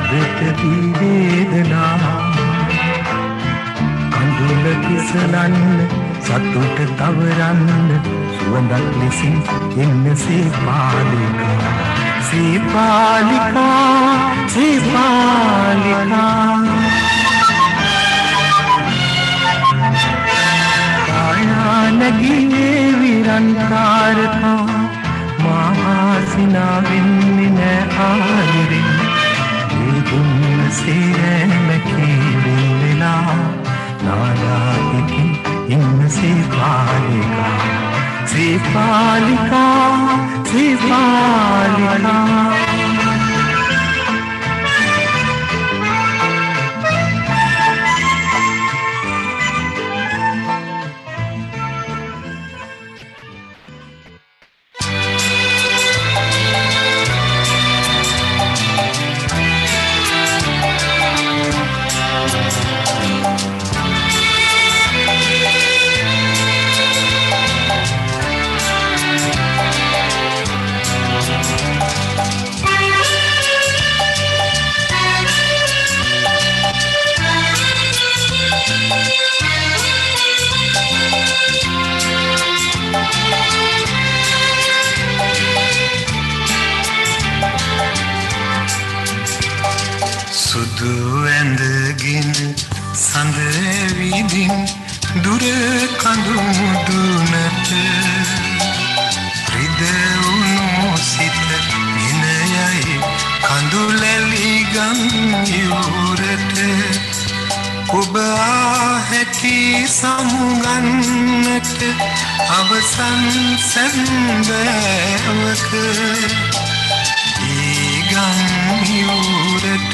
අදටදී වේදනා කඳුල කිසලන්න සතුට තවරන්න සුවඳක් ලෙසින් එන්න සීපාලිකා සීපාලිකා සීපාලිකා කායානගියේ විරන්කාරකා මහාසිනා වෙන්නේ නෑ ආදරෙන් ඒ දුන්න සේරම කීවෙන් වෙලා නාලාකින් ඉන්න සීපාලිකා සීපාලිකා සීපාලිකා සුදු ඇඳගෙන සඳ විදින් දුර කඳු මුදුනට රිදවුණු සිත ගෙන යයි කඳුලැලි ගම් යුරට ඔබ හැටි සමුගන්නට අවසන් සැන්දෑවක ගම් යුරට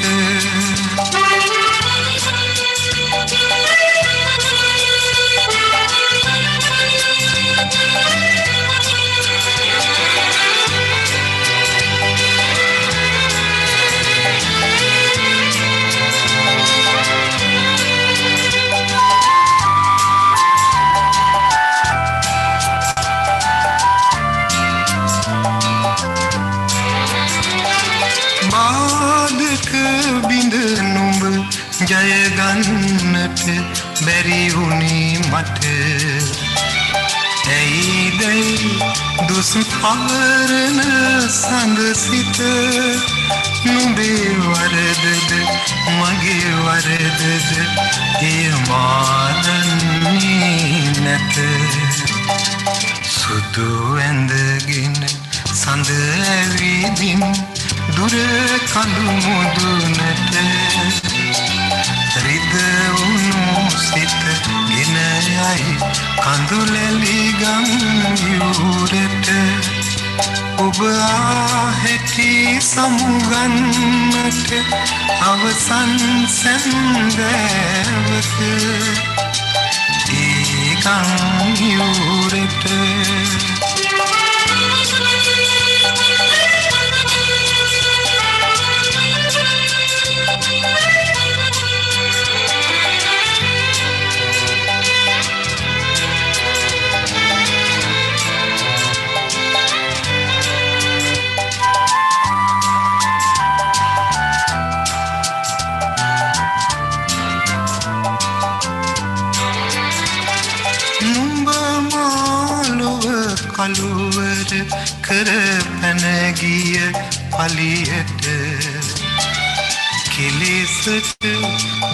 බාධක බිඳ නුඹ ජයගන්නට බැරි වුණේ මට ඇයිදැයි දුස් පවරන සඳසිත නුඹේ වරදද මගේ වරදද එය මානන්නේ නැත සුදු ඇඳගෙන සඳ ඇවිදින් දුර කඳු මුදුනට රිදවුණු සිත ගෙන යයි කඳුලැලි ගම් යුරට ඔබ හැටි සමුගන්නට අවසන් සැන්දෑවක ඒ ගම් යුරට කළුවර කර පැන ගිය පලියට කෙලෙසට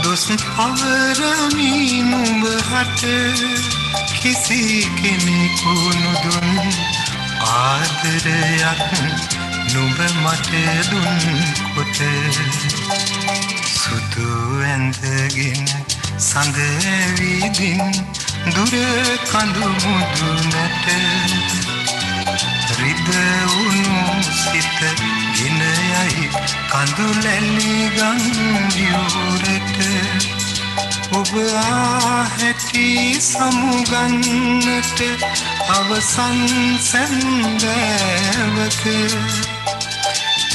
දොස් පවරමි නුඹ හට කිසි කෙනෙකු නොදුන් ආදරයක් නුඹ මට දුන් කොට සුදු ඇඳගෙන සඳ විදින් දුර කඳු මුදුනට රිදවුණු සිත ගෙන යයි කඳුලැලි ගම් යුරට ඔබ හැටි සමුගන්නට අවසන් සැන්දෑවක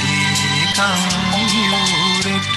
ඒ ගම් යුරට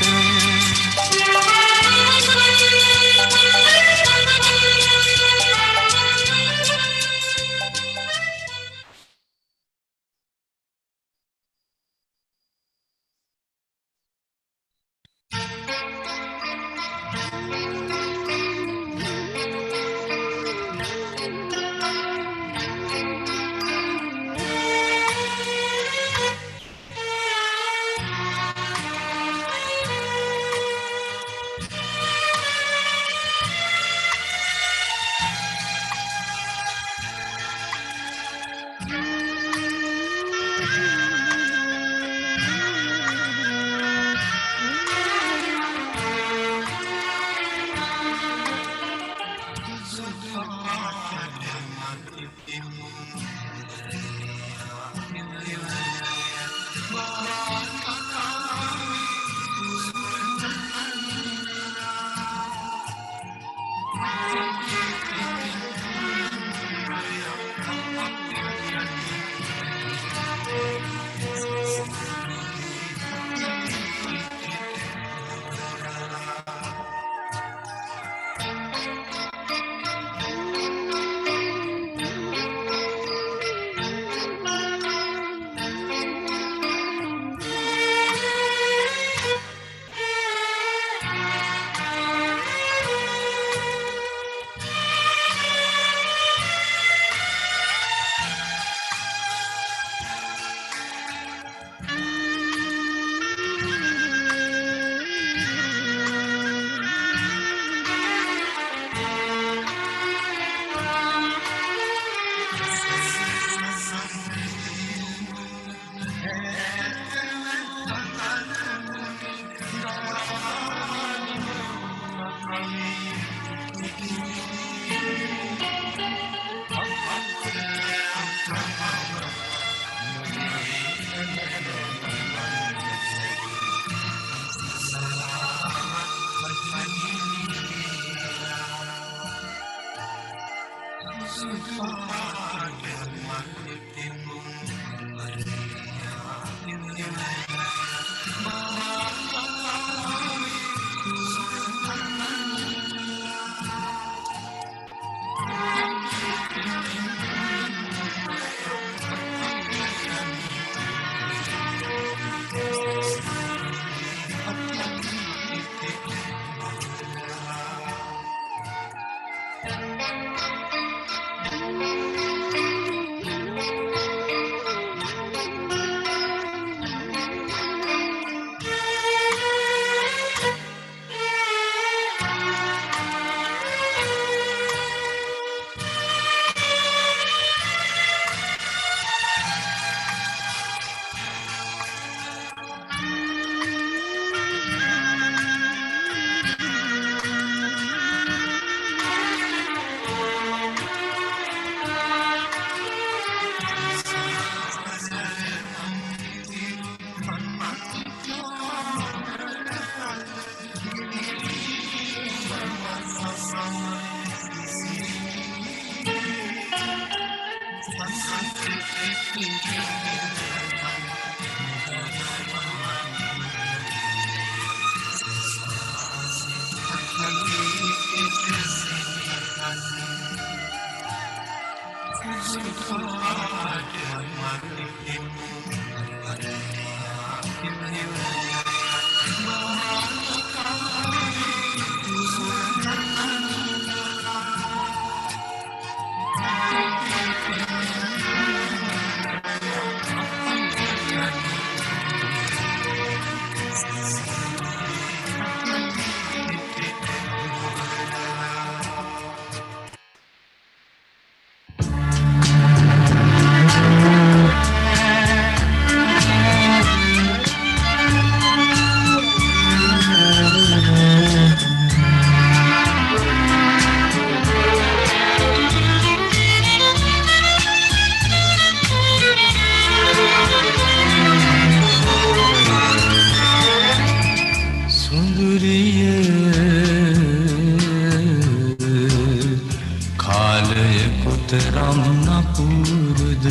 නපුරුද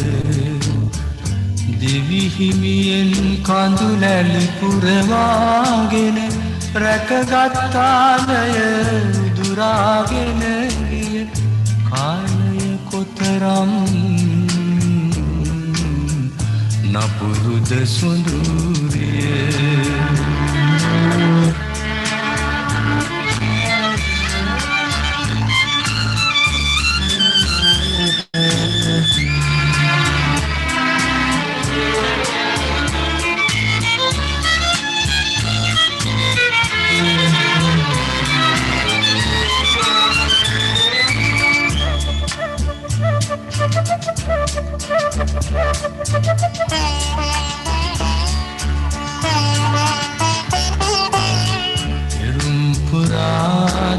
දිවිහිමියෙන් කඳුලැලි පුරවාගෙන රැකගත්තානය දුරාගෙන ගිය කාලය කොතරම් නපුරුද සුඳුරිය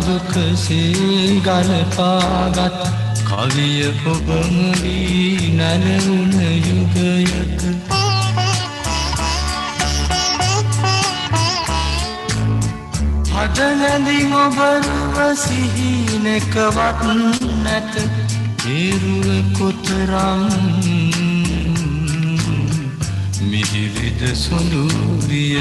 දුකසේ ගලපාගත් කවිය ඔබම වී නැලුන යුගයක හදනැඳින් ඔබරුව සිහිනකවත් නැත ඒරුව කොතරම් මිහිරිද සොඳුරිය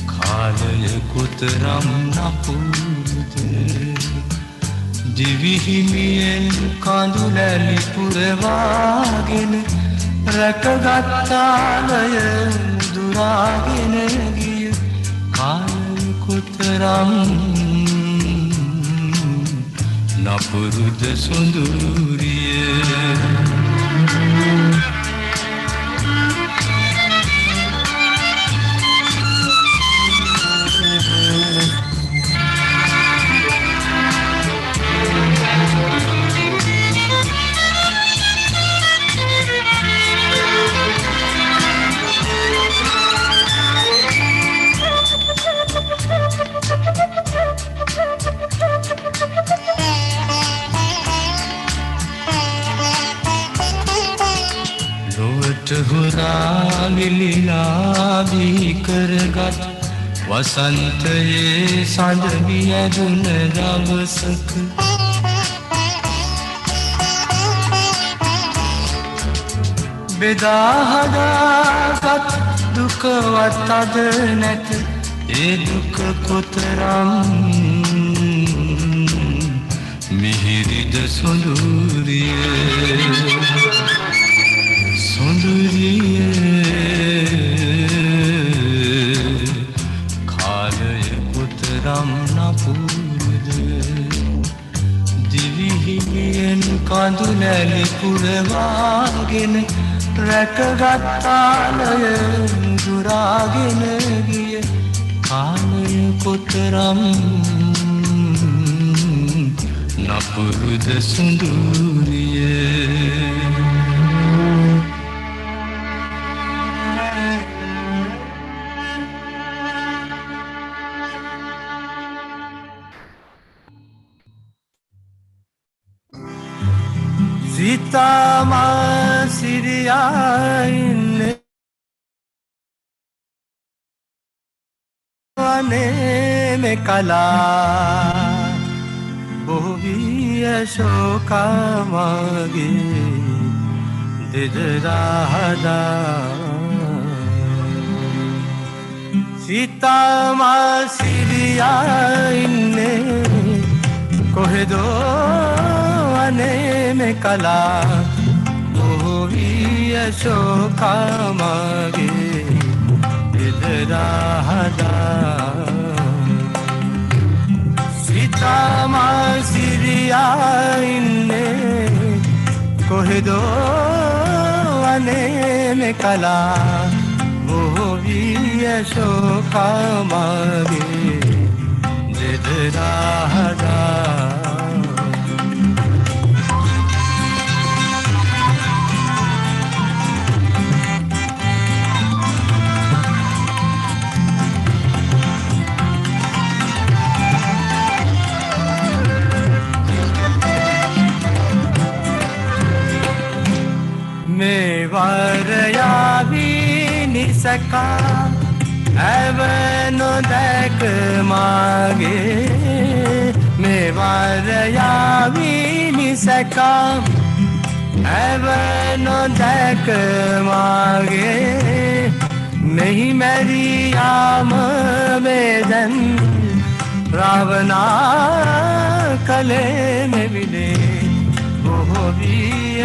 කාලය කොතරම් නපුරුද දිවිහිමියෙන් කඳුලැලි පුරවාගෙන රැකගත්තාලය දුරාගෙන ගිය කාලය කොතරම් නපුරුද සොඳුරිය හුරා විලිලා බිහි කරගත් වසන්තයේ සඳ වියදුන දවසක බෙදා හදාගත් දුකවත් අද නැත ඒ දුක කොතරම් මිහිරිද සොඳුරිය කාලය කොතරම් නපුරුද දිවිහිමියෙන් කඳුලැලි පුරවාගෙන රැකගත්තාලය දුරාගෙන ගිය කාලය කොතරම් නපුරුද සුඳුරිය Sitama siriyaine ane me kala bohiya shokamage dedrada Sitama siriyaine kohedo ane me kala bohiya shokamage dedrada Sitama siriyaine kohedo ane me kala bohiya shokamage dedrada me varaya vi nisaka Även och däck mage Me var jag vill säcka Även och däck mage नहीं मेरी आम वेदन रावणा कले में मिले वो भी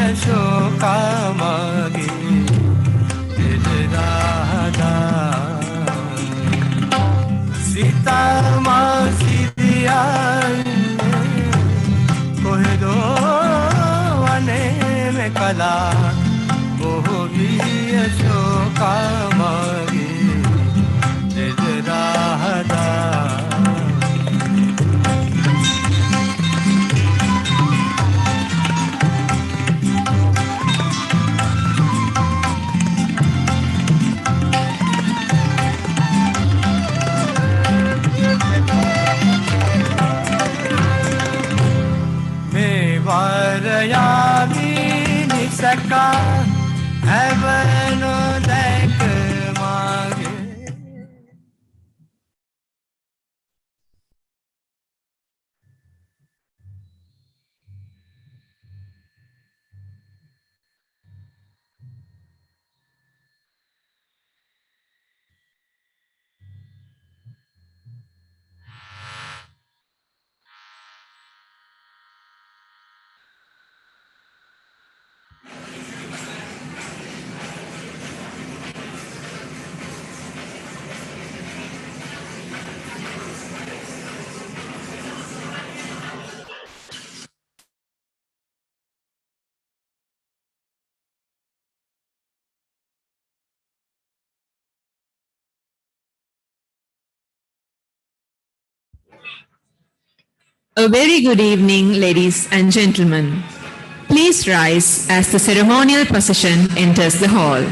अशोका मागे दिल राधा सीता माँ सीतिया कोह दो वने में कला वो भी अशोका मागे दिल Radha Varayami nisaka heaven dek mage A very good evening, ladies and gentlemen. Please rise as the ceremonial procession enters the hall.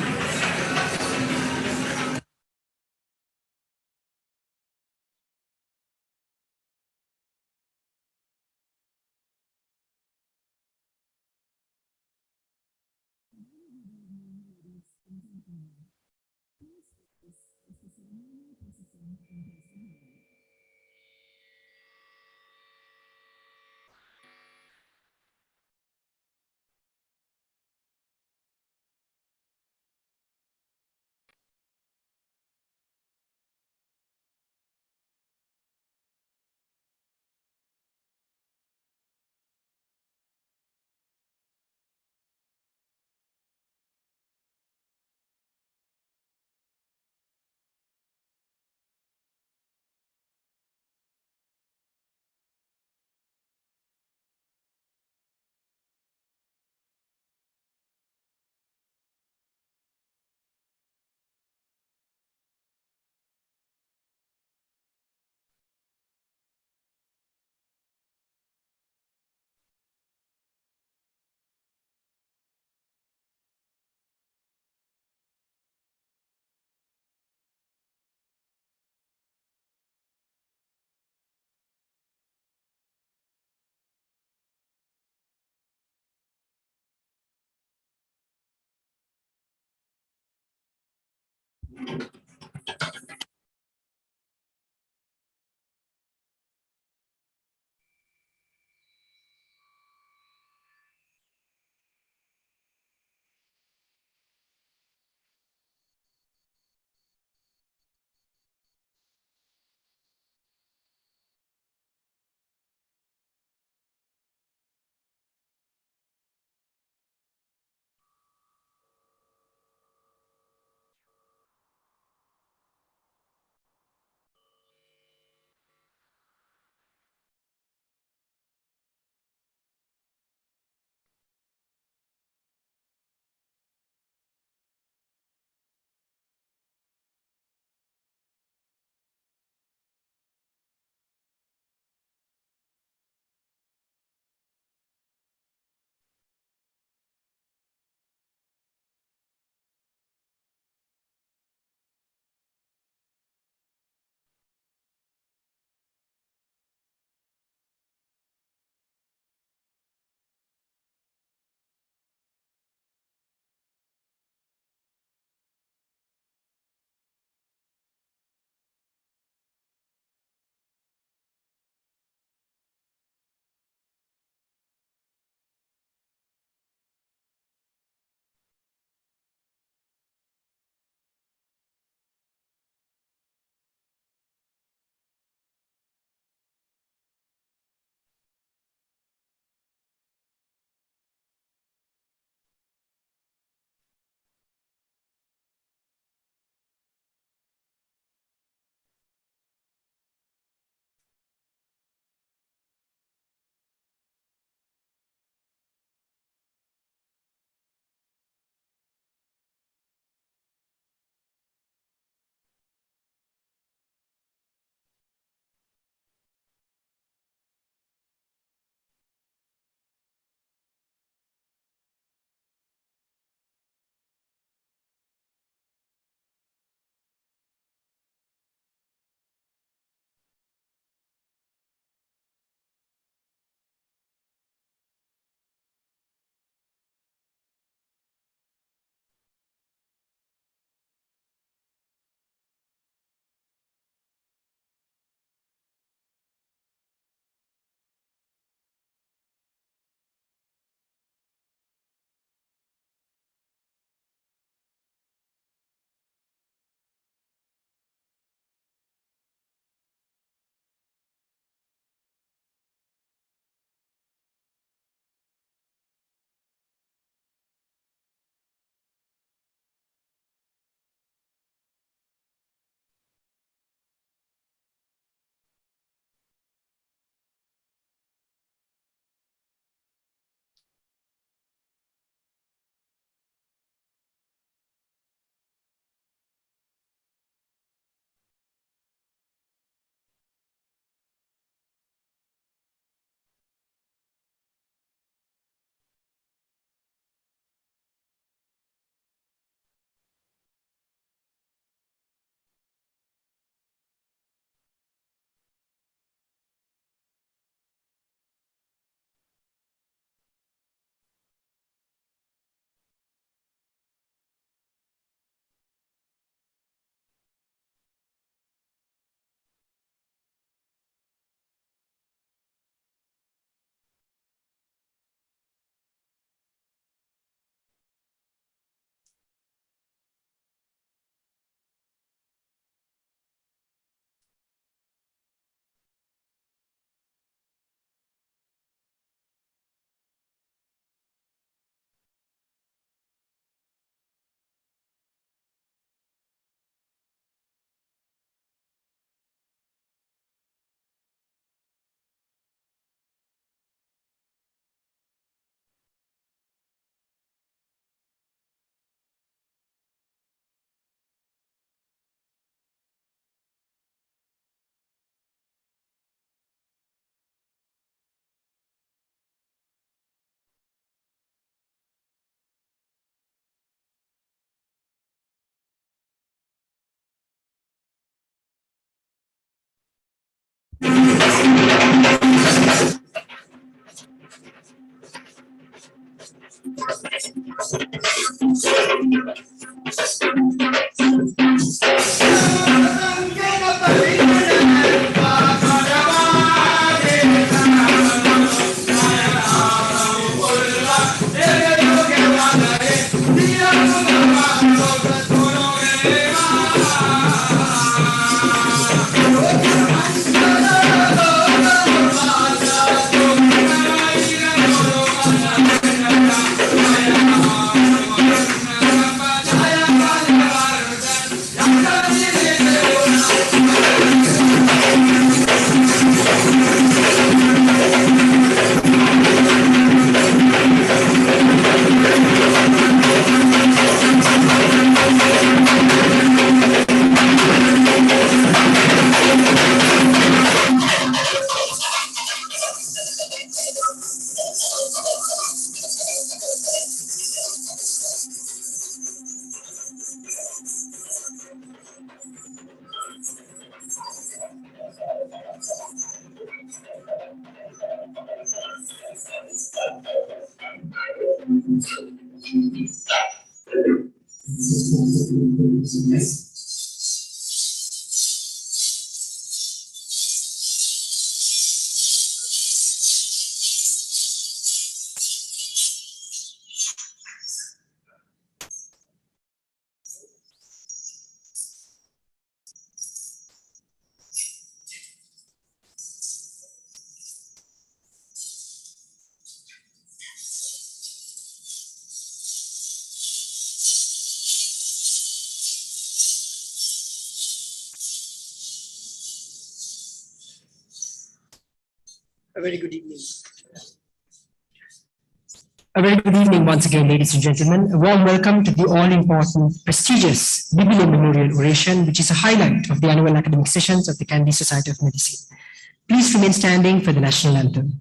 A very good evening. A very good evening once again, ladies and gentlemen. A warm welcome to the all-important, prestigious Bibile Memorial Oration, which is a highlight of the annual academic sessions of the Kennedy Society of Medicine. Please remain standing for the national anthem.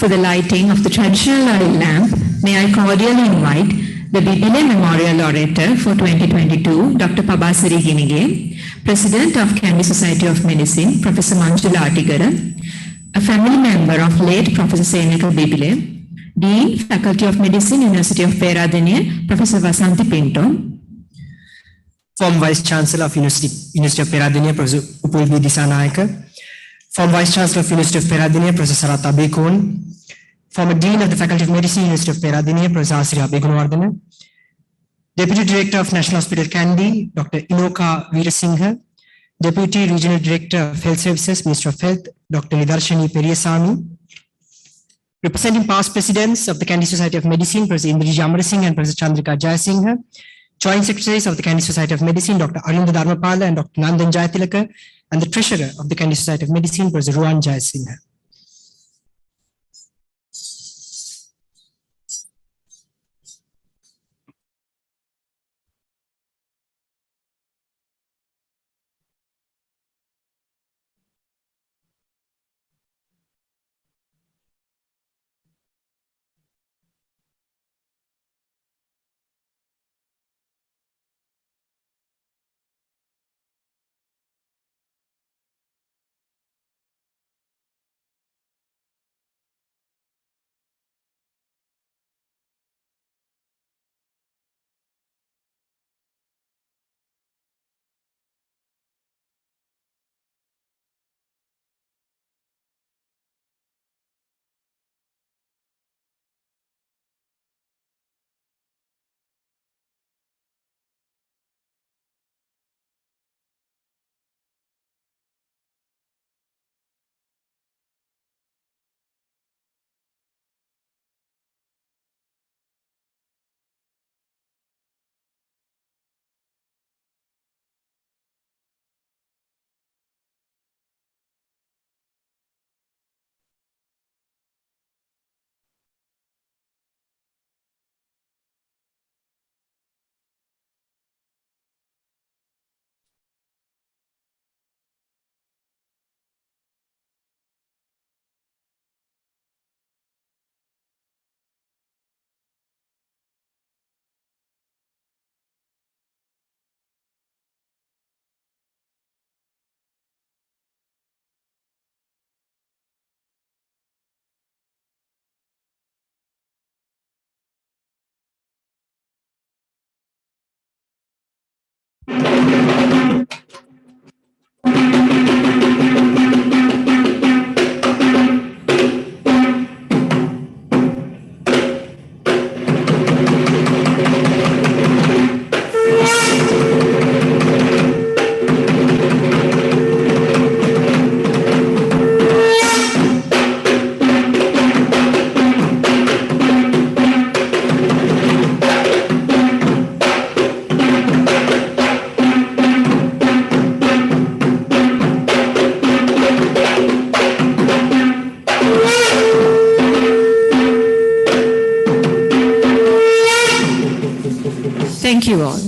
for the lighting of the traditional oil lamp, may I cordially invite the Bibile Memorial Orator for 2022, Dr. Pabasari Ginige, President of Candy Society of Medicine, Professor Manjula Atigara, a family member of late Professor Seneka Bibile, Dean, Faculty of Medicine, University of Peradeniya, Professor Vasanthi Pinto, former Vice Chancellor of University of Peradeniya, Professor Upul Disanayaka, former Vice Chancellor of University of Peradeniya, Professor Sarata Bekon, former Dean of the Faculty of Medicine, University of Peradeniya, Professor Asriya Begunwardana, Deputy Director of National Hospital Kandy, Dr. Inoka Veerasinghe, Deputy Regional Director of Health Services, Minister of Health, Dr. Nidarshani Periyasamy, representing past presidents of the Kandy Society of Medicine, Professor Indriji Amarasinghe and Professor Chandrika Jayasinghe, Joint Secretaries of the Kandy Society of Medicine, Dr. Arinda Dharmapala and Dr. Nandan Jayatilaka, and the Treasurer of the Kandy Society of Medicine, Professor Ruan Jayasinghe. Thank you all.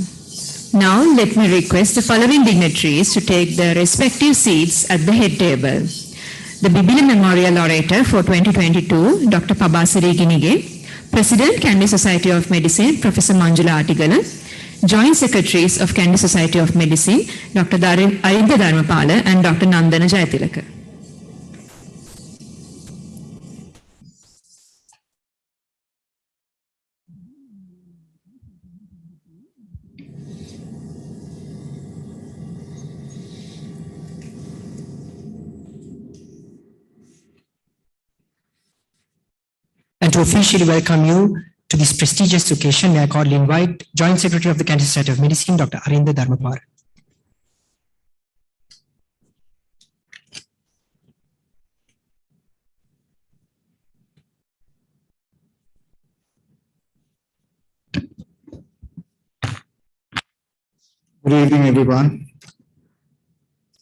Now let me request the following dignitaries to take their respective seats at the head table. The Bibile Memorial Orator for 2022, Dr. Pabasari Ginige, President, Kandy Society of Medicine, Professor Manjula Atigala, Joint Secretaries of Kandy Society of Medicine, Dr. Arinda Dharmapala and Dr. Nandana Jayatilaka. And to officially welcome you to this prestigious occasion, may I cordially invite Joint Secretary of the Kandy Society of Medicine, Dr. Arinda Dharmapala. Good evening, everyone.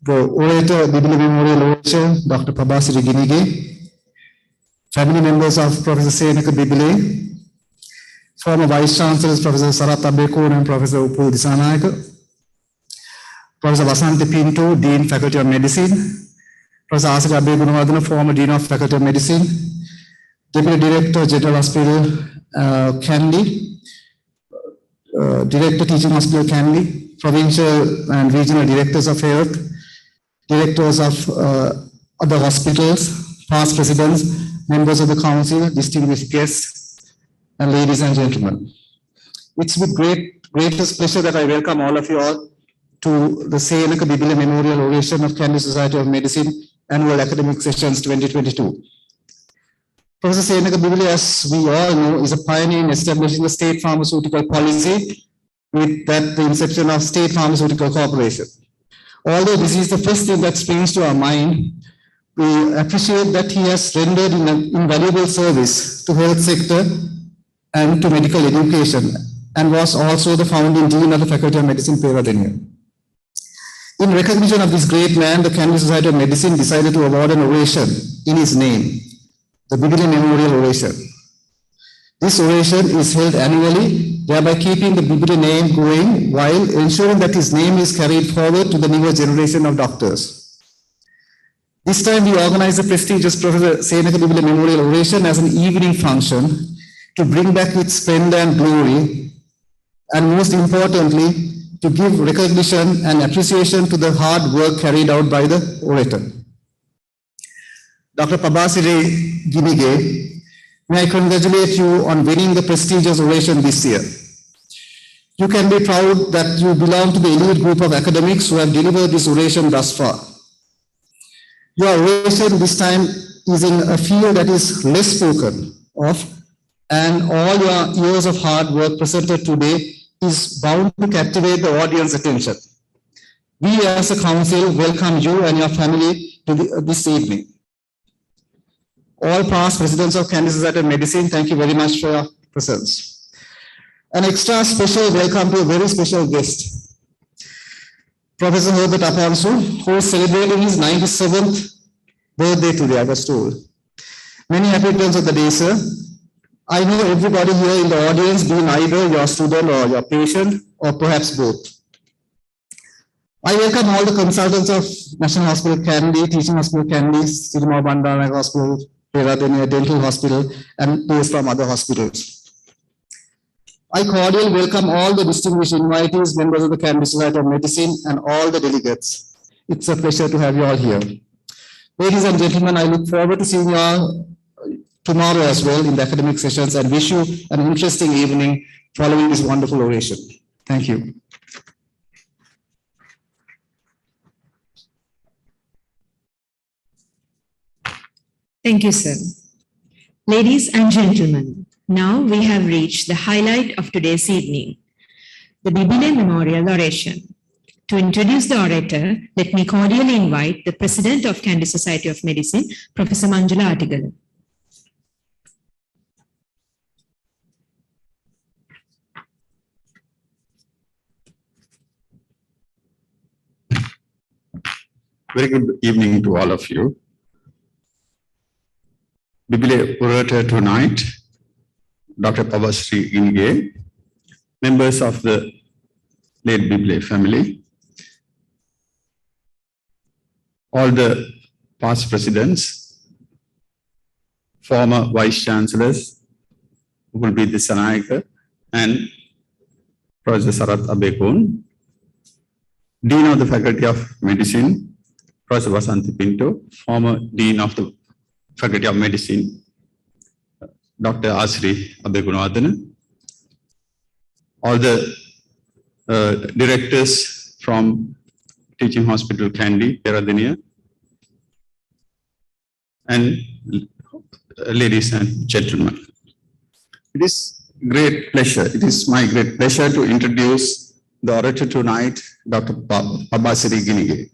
The orator, Bibile Memorial Orator, Dr. Pabasari Ginige, family members of Professor Seneka Bibile, former Vice Chancellors Professor Sarata Bekon and Professor Upul Disanayaka, Professor Vasanthi Pinto, Dean, Faculty of Medicine, Professor Asriya Begunwardana, former Dean of Faculty of Medicine, Deputy Director, General Hospital, Kandy, Director, Teaching Hospital, Kandy, Provincial and Regional Directors of Health, Directors of other hospitals, past presidents, members of the council, distinguished guests, and ladies and gentlemen. It's with greatest pleasure that I welcome all of you all to the Senaka Bibile Memorial Oration of Candy Society of Medicine Annual Academic Sessions 2022. Professor Senaka Bibile, as we all know, is a pioneer in establishing the state pharmaceutical policy with that the inception of State Pharmaceutical Corporation. Although this is the first thing that springs to our mind, we appreciate that he has rendered an invaluable service to health sector and to medical education, and was also the founding dean of the Faculty of Medicine, Peradeniya. In recognition of this great man, the Candy Society of Medicine decided to award an oration in his name, the Bibile Memorial Oration. This oration is held annually, thereby keeping the Bibile name going while ensuring that his name is carried forward to the newer generation of doctors. This time we organized the prestigious Professor Senaka Bibile Memorial Oration as an evening function to bring back its splendor and glory, and most importantly, to give recognition and appreciation to the hard work carried out by the orator. Dr. Pabasiri Ginige, may I congratulate you on winning the prestigious oration this year. You can be proud that you belong to the elite group of academics who have delivered this oration thus far. Your oration this time is in a field that is less spoken of, and all your years of hard work presented today is bound to captivate the audience attention. We as a council welcome you and your family to this evening. All past presidents of Candy Society of Medicine, thank you very much for your presence. An extra special welcome to a very special guest, Professor Herbert Apansu, who is celebrating his 97th birthday today, I was told. Many happy returns of the day, sir. I know everybody here in the audience being either your student or your patient, or perhaps both. I welcome all the consultants of National Hospital Kandy, Teaching Hospital Kandy, Sirma Bandana Hospital, Peradeniya Dental Hospital, and those from other hospitals. I cordially welcome all the distinguished invitees, members of the Candy Society of Medicine, and all the delegates. It's a pleasure to have you all here. Ladies and gentlemen, I look forward to seeing you all tomorrow as well in the academic sessions, and wish you an interesting evening following this wonderful oration. Thank you. Thank you, sir. Ladies and gentlemen, now we have reached the highlight of today's evening, the Bibile Memorial Oration. To introduce the orator, let me cordially invite the President of Candy Society of Medicine, Professor Manjula Atigala. Very good evening to all of you. Bibile orator tonight, Dr. Pabasiri Ginige, members of the late Bibile family, all the past presidents, former vice chancellors, Gulbi Dissanayaka and Professor Sarat Abekun, Dean of the Faculty of Medicine, Professor Vasanthi Pinto, former Dean of the Faculty of Medicine, Dr. Asri Abegunwadana, all the directors from Teaching Hospital Kandy, Peradeniya, and ladies and gentlemen. It is great pleasure. It is my great pleasure to introduce the orator tonight, Dr. Pabasiri Ginige.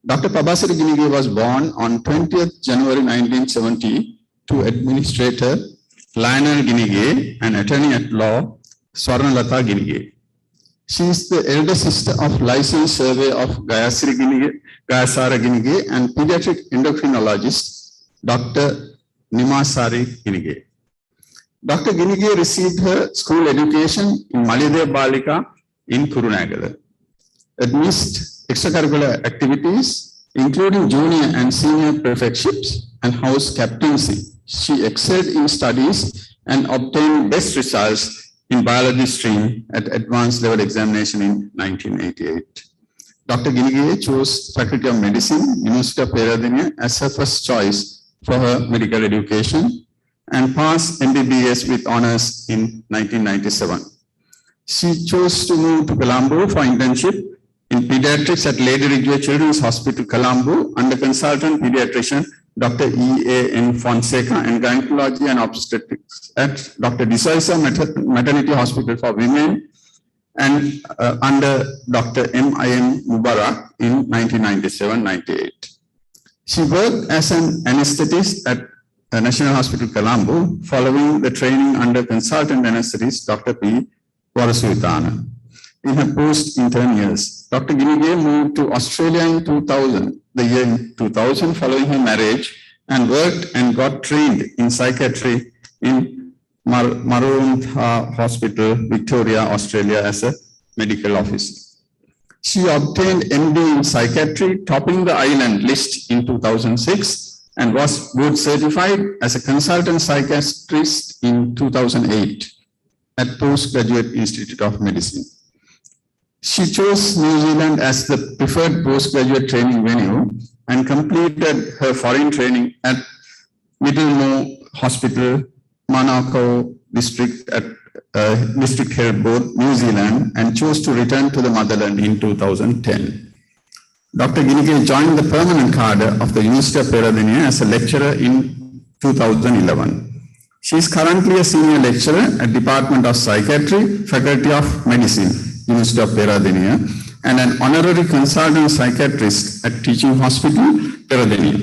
Dr. Pabasiri Ginige was born on 20th January 1970 to Administrator Lionel Ginige and Attorney at Law Swarnalata Ginige. She is the elder sister of licensed survey of Gayasara Ginige and pediatric endocrinologist Dr. Nimasari Ginige. Dr. Ginige received her school education in Malidev Balika in Kurunagala. Amidst extracurricular activities, including junior and senior prefectships and house captaincy, She excelled in studies and obtained best results in biology stream at advanced level examination in 1988. Dr. Ginige chose Faculty of Medicine, University of Peradeniya as her first choice for her medical education and passed MBBS with honors in 1997. She chose to move to Colombo for internship in pediatrics at Lady Ridgeway Children's Hospital, Colombo, under consultant pediatrician Dr. E.A.N. Fonseca and gynecology and obstetrics at Dr. De Souza Maternity Hospital for Women and under Dr. M.I.M. Mubarak in 1997-98. She worked as an anesthetist at National Hospital, Colombo, following the training under consultant anesthetist Dr. P. Varasuvithana. In her post-intern years, Dr. Ginige moved to Australia in 2000, the year 2000, following her marriage, and worked and got trained in psychiatry in Maroondah Hospital, Victoria, Australia, as a medical officer. She obtained MD in psychiatry, topping the island list in 2006, and was board certified as a consultant psychiatrist in 2008 at Postgraduate Institute of Medicine. She chose New Zealand as the preferred postgraduate training venue and completed her foreign training at Middlemore Hospital, Manukau District at District Health Board, New Zealand, and chose to return to the motherland in 2010. Dr. Ginige joined the permanent cadre of the University of Peradeniya as a lecturer in 2011. She is currently a senior lecturer at Department of Psychiatry, Faculty of Medicine, University of Peradeniya, and an honorary consultant psychiatrist at Teaching Hospital, Peradeniya.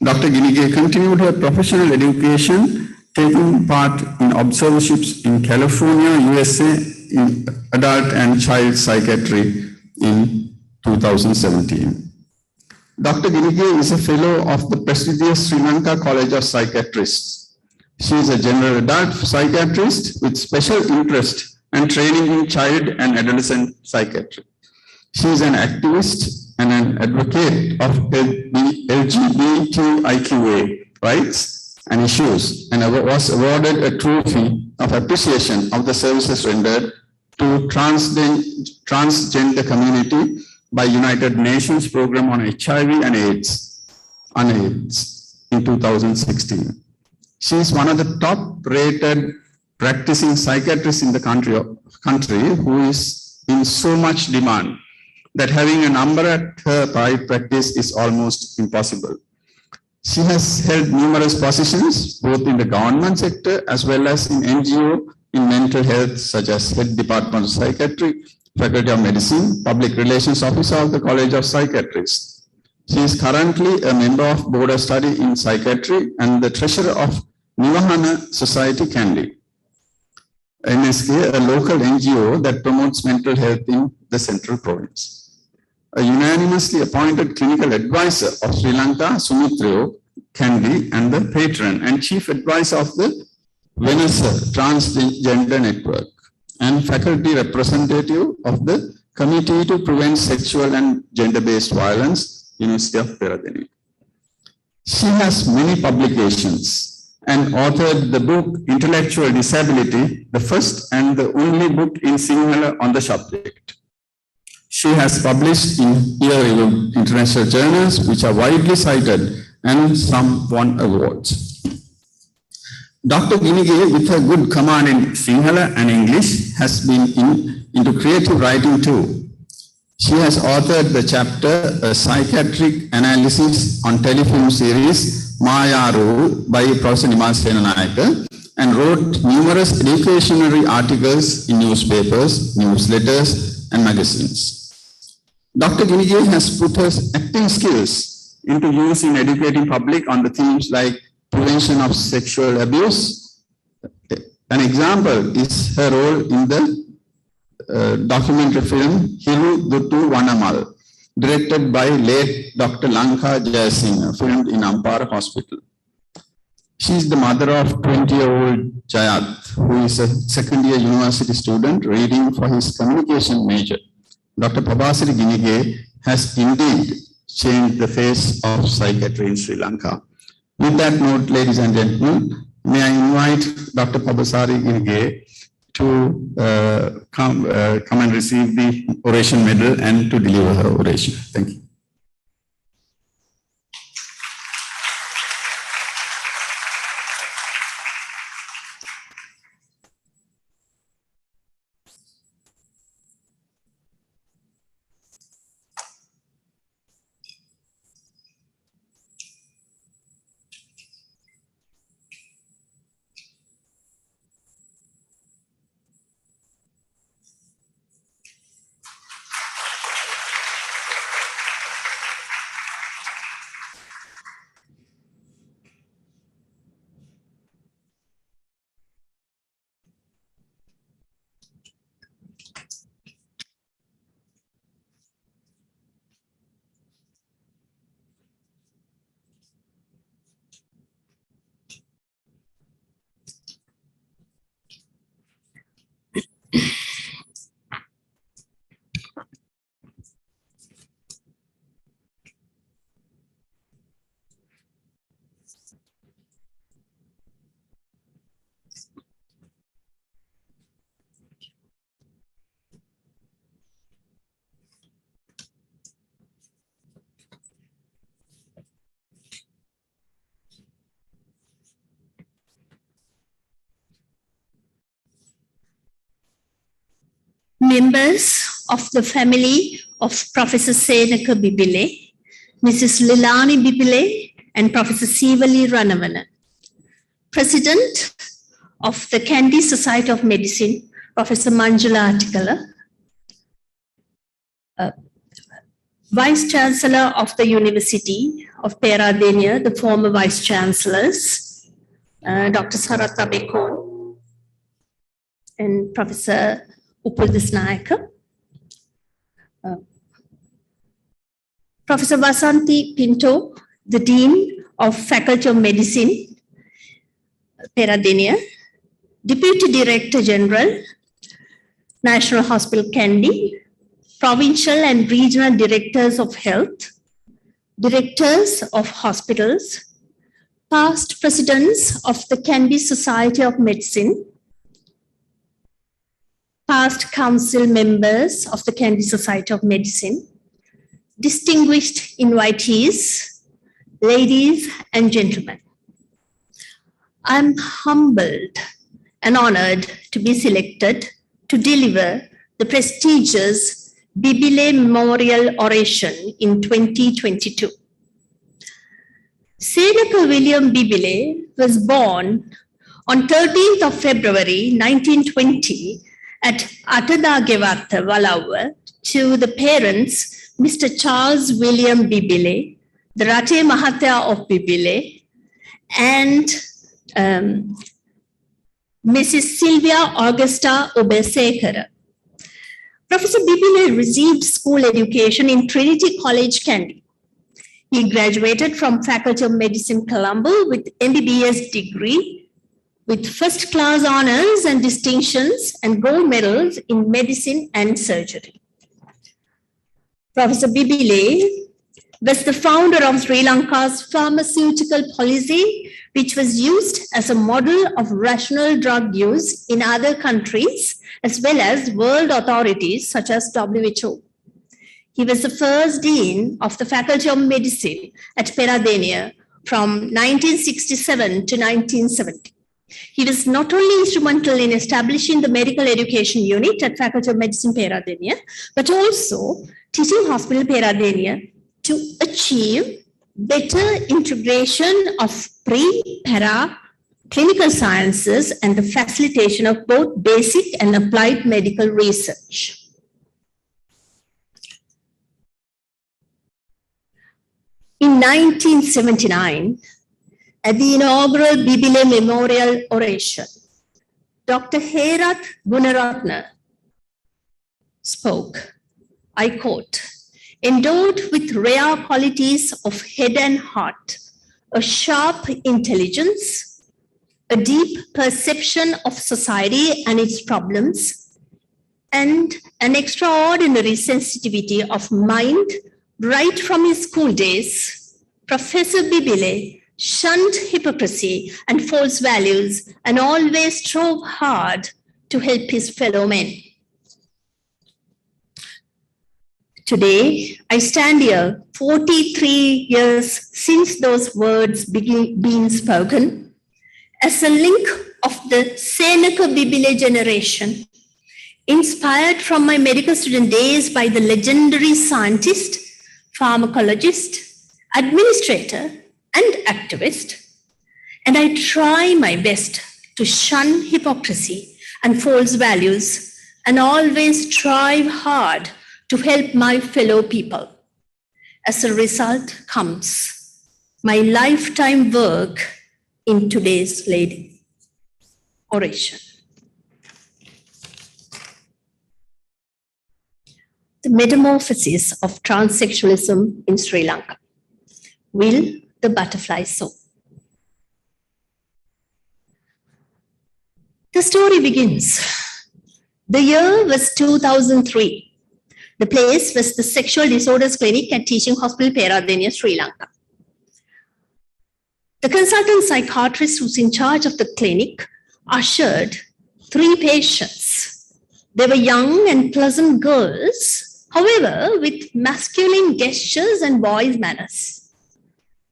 Dr. Ginige continued her professional education, taking part in observerships in California, USA, in adult and child psychiatry in 2017. Dr. Ginige is a fellow of the prestigious Sri Lanka College of Psychiatrists. She is a general adult psychiatrist with special interest and training in child and adolescent psychiatry. She is an activist and an advocate of LGBTIQA rights and issues, and was awarded a trophy of appreciation of the services rendered to transgender community by United Nations Program on HIV and AIDS in 2016. She is one of the top-rated practicing psychiatrists in the country who is in so much demand that having a number at her private practice is almost impossible. She has held numerous positions both in the government sector as well as in NGO in mental health, such as Head Department of Psychiatry, Faculty of Medicine, Public Relations Officer of the College of Psychiatrists. She is currently a member of Board of Study in Psychiatry and the Treasurer of Nivahana Society, Kandy, NSK, a local NGO that promotes mental health in the Central Province. A unanimously appointed clinical advisor of Sri Lanka, Sumitrio Kandy, and the patron and chief advisor of the Venasa Transgender Network, and faculty representative of the Committee to Prevent Sexual and Gender-Based Violence, University of Peradeniya. She has many publications and authored the book Intellectual Disability, the first and the only book in Sinhala on the subject. She has published in peer-reviewed international journals which are widely cited and some won awards. Dr. Ginige, with her good command in Sinhala and English, has been into creative writing too. She has authored the chapter A Psychiatric Analysis on Telefilm series Mayaru by Professor Nimal Senanayake, and wrote numerous educational articles in newspapers, newsletters, and magazines. Dr. Ginige has put her acting skills into use in educating public on the themes like prevention of sexual abuse. An example is her role in the documentary film Hiru Duttu Vanamal, directed by late Dr. Lanka Jayasinghe, filmed in Ampara Hospital. She is the mother of 20-year-old Jayat, who is a second-year university student reading for his communication major. Dr. Prabhasiri Ginige has indeed changed the face of psychiatry in Sri Lanka. With that note, ladies and gentlemen, may I invite Dr. Pabasari Ginige to come and receive the oration medal and to deliver her oration. Thank you. Members of the family of Professor Senaka Bibile, Mrs. Lilani Bibile, and Professor Sivali Ranavana. President of the Kandy Society of Medicine, Professor Manjula Atikala. Vice Chancellor of the University of Peradeniya, the former Vice Chancellors, Dr. Sarata Bekon and Professor Upul Nayaka. Professor Vasanti Pinto, the Dean of Faculty of Medicine, Peradeniya, Deputy Director General, National Hospital Kandy, Provincial and Regional Directors of Health, Directors of Hospitals, past Presidents of the Kandy Society of Medicine, past Council Members of the Kandy Society of Medicine, distinguished invitees, ladies and gentlemen. I'm humbled and honored to be selected to deliver the prestigious Bibile Memorial Oration in 2022. Senaka William Bibile was born on 13th of February 1920 at Atadagevatha, Valawa, to the parents Mr. Charles William Bibile, the Rate Mahatya of Bibile, and Mrs. Sylvia Augusta Obesekara. Professor Bibile received school education in Trinity College, Kandy. He graduated from Faculty of Medicine, Colombo with MBBS degree with first-class honors and distinctions and gold medals in medicine and surgery. Professor Bibile was the founder of Sri Lanka's pharmaceutical policy, which was used as a model of rational drug use in other countries, as well as world authorities such as WHO. He was the first dean of the Faculty of Medicine at Peradeniya from 1967 to 1970. He was not only instrumental in establishing the medical education unit at Faculty of Medicine Peradeniya, but also teaching Hospital Peradeniya to achieve better integration of pre-para clinical sciences and the facilitation of both basic and applied medical research. In 1979, at the inaugural Bibile Memorial Oration, Dr. Herath Gunaratna spoke, I quote, endowed with rare qualities of head and heart, a sharp intelligence, a deep perception of society and its problems, and an extraordinary sensitivity of mind right from his school days, Professor Bibile shunned hypocrisy and false values, and always strove hard to help his fellow men. Today, I stand here 43 years since those words being spoken as a link of the Seneca Bibile generation, inspired from my medical student days by the legendary scientist, pharmacologist, administrator, and activist. And I try my best to shun hypocrisy and false values and always strive hard to help my fellow people. As a result comes my lifetime work in today's oration. The metamorphosis of transsexualism in Sri Lanka. Will the butterfly soar? The story begins. The year was 2003. The place was the Sexual Disorders Clinic at Teaching Hospital, Peradeniya, Sri Lanka. The consultant psychiatrist who's in charge of the clinic ushered 3 patients. They were young and pleasant girls, however, with masculine gestures and boys' manners.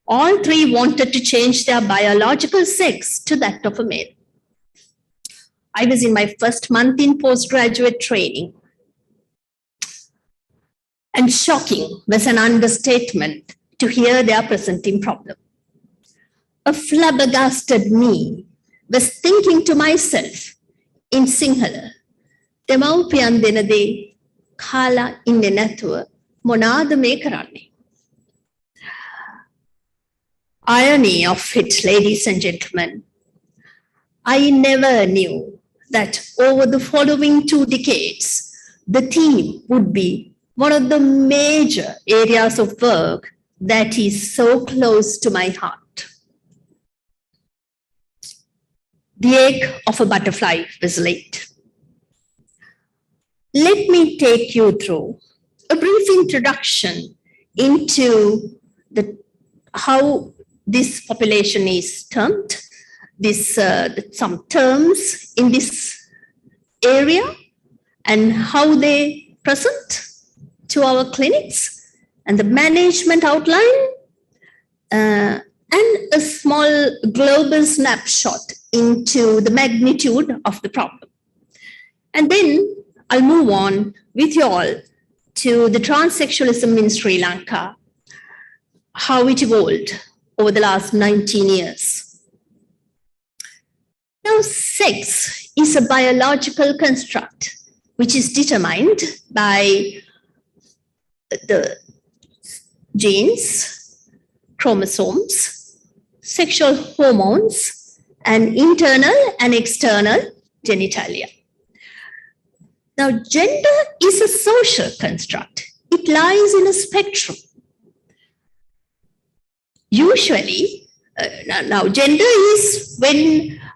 All 3 wanted to change their biological sex to that of a male. I was in my first month in postgraduate training. And shocking was an understatement to hear their presenting problem. A flabbergasted me was thinking to myself in Sinhala, Demaupiyan denade kala inne nathuwa monada me karanne. Irony of it, ladies and gentlemen, I never knew that over the following 2 decades, the theme would be one of the major areas of work that is so close to my heart. The egg of a butterfly was laid. Let me take you through a brief introduction into how this population is termed, some terms in this area and how they present to our clinics, and the management outline, and a small global snapshot into the magnitude of the problem. And then I'll move on with you all to the transsexualism in Sri Lanka, how it evolved over the last 19 years. Now, sex is a biological construct which is determined by the genes, chromosomes, sexual hormones, and internal and external genitalia. Now, gender is a social construct. It lies in a spectrum. Usually, now gender is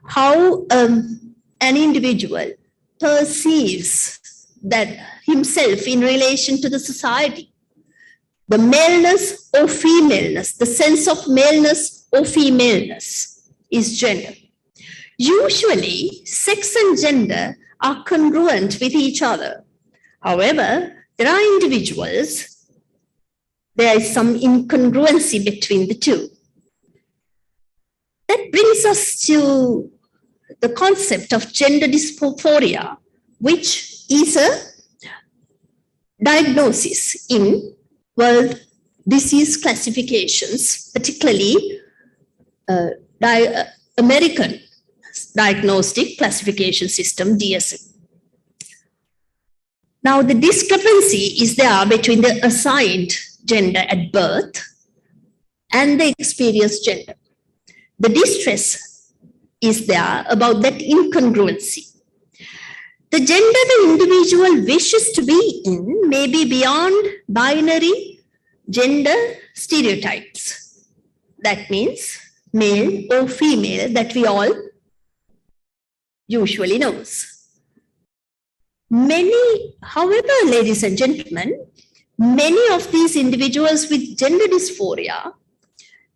how an individual perceives that himself in relation to the society. The maleness or femaleness, the sense of maleness or femaleness is gender. Usually, sex and gender are congruent with each other. However, there are individuals, there is some incongruency between the two. That brings us to the concept of gender dysphoria, which is a diagnosis in world disease classifications, particularly American Diagnostic Classification System, DSM. Now, the discrepancy is there between the assigned gender at birth and the experienced gender. The distress is there about that incongruency. The gender the individual wishes to be in may be beyond binary gender stereotypes. That means male or female that we all usually knows. However, ladies and gentlemen, many of these individuals with gender dysphoria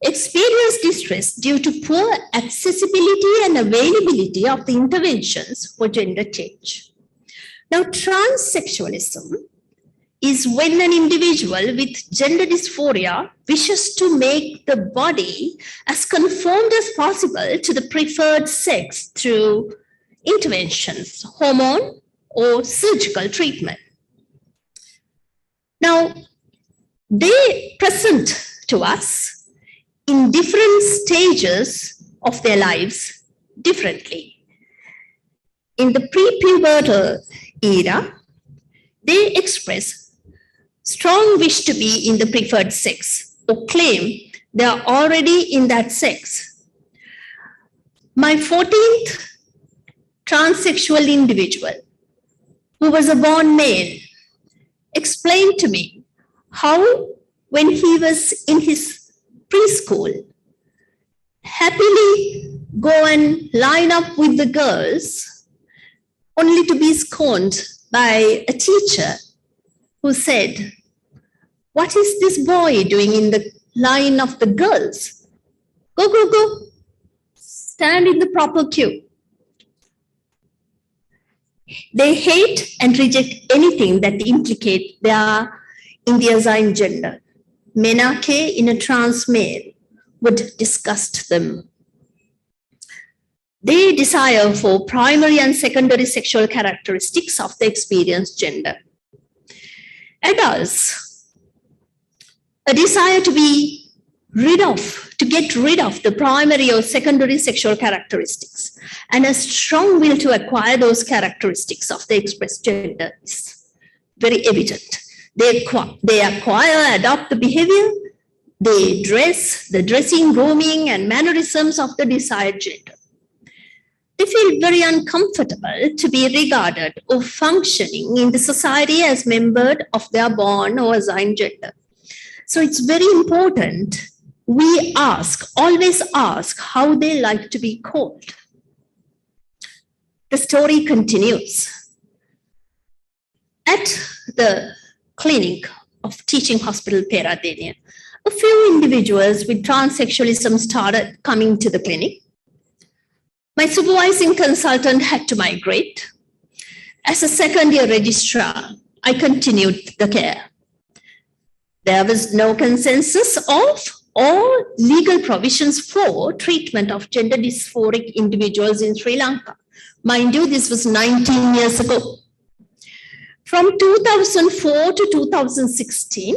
experience distress due to poor accessibility and availability of the interventions for gender change. Now, transsexualism is when an individual with gender dysphoria wishes to make the body as conformed as possible to the preferred sex through interventions, hormone or surgical treatment. Now, they present to us in different stages of their lives differently. In the pre-pubertal era, they express strong wish to be in the preferred sex or claim they are already in that sex. My 14th transsexual individual, who was a born male, explained to me how when he was in his preschool, happily go and line up with the girls, only to be scorned by a teacher who said, "What is this boy doing in the line of the girls? Go, go, go, stand in the proper queue." They hate and reject anything that implicate their in the assigned gender. Menake in a trans male would disgust them. They desire for primary and secondary sexual characteristics of the experienced gender. Adults, a desire to get rid of the primary or secondary sexual characteristics, and a strong will to acquire those characteristics of the expressed gender is very evident. They acquire, adopt the behavior, they dress, the dressing, grooming, and mannerisms of the desired gender. They feel very uncomfortable to be regarded or functioning in the society as members of their born or assigned gender. So it's very important we always ask how they like to be called. The story continues. At the clinic of Teaching Hospital Peradeniya, a few individuals with transsexualism started coming to the clinic. My supervising consultant had to migrate. As a second-year registrar, I continued the care. There was no consensus of or legal provisions for treatment of gender dysphoric individuals in Sri Lanka. Mind you, this was 19 years ago. From 2004 to 2016,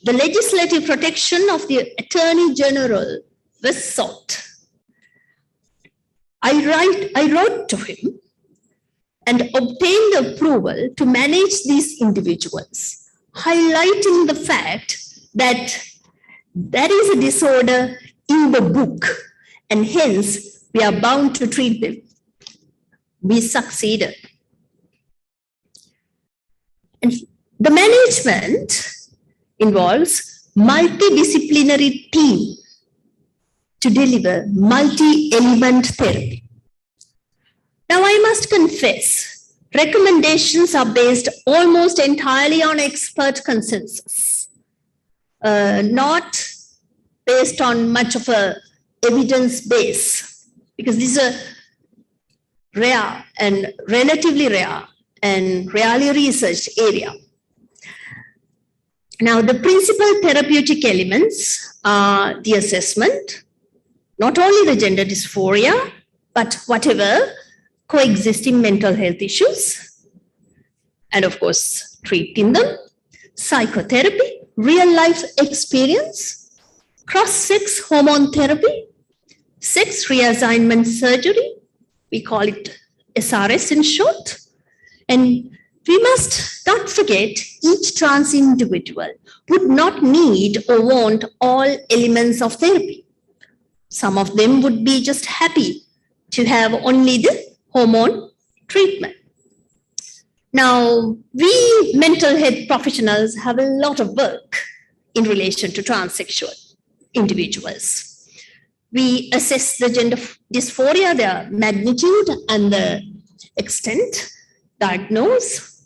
the legislative protection of the Attorney General was sought. I wrote to him and obtained the approval to manage these individuals, highlighting the fact that there is a disorder in the book, and hence we are bound to treat them. We succeeded. And the management involves multidisciplinary team to deliver multi-element therapy. Now, I must confess, recommendations are based almost entirely on expert consensus, not based on much of a evidence base, because these are rare and relatively rare and rarely researched area. Now, the principal therapeutic elements are the assessment, not only the gender dysphoria, but whatever coexisting mental health issues, and of course, treating them, psychotherapy, real life experience, cross-sex hormone therapy, sex reassignment surgery, we call it SRS in short, and we must not forget each trans individual would not need or want all elements of therapy. Some of them would be just happy to have only the hormone treatment. Now, we mental health professionals have a lot of work in relation to transsexual individuals. We assess the gender dysphoria, their magnitude and the extent, diagnose,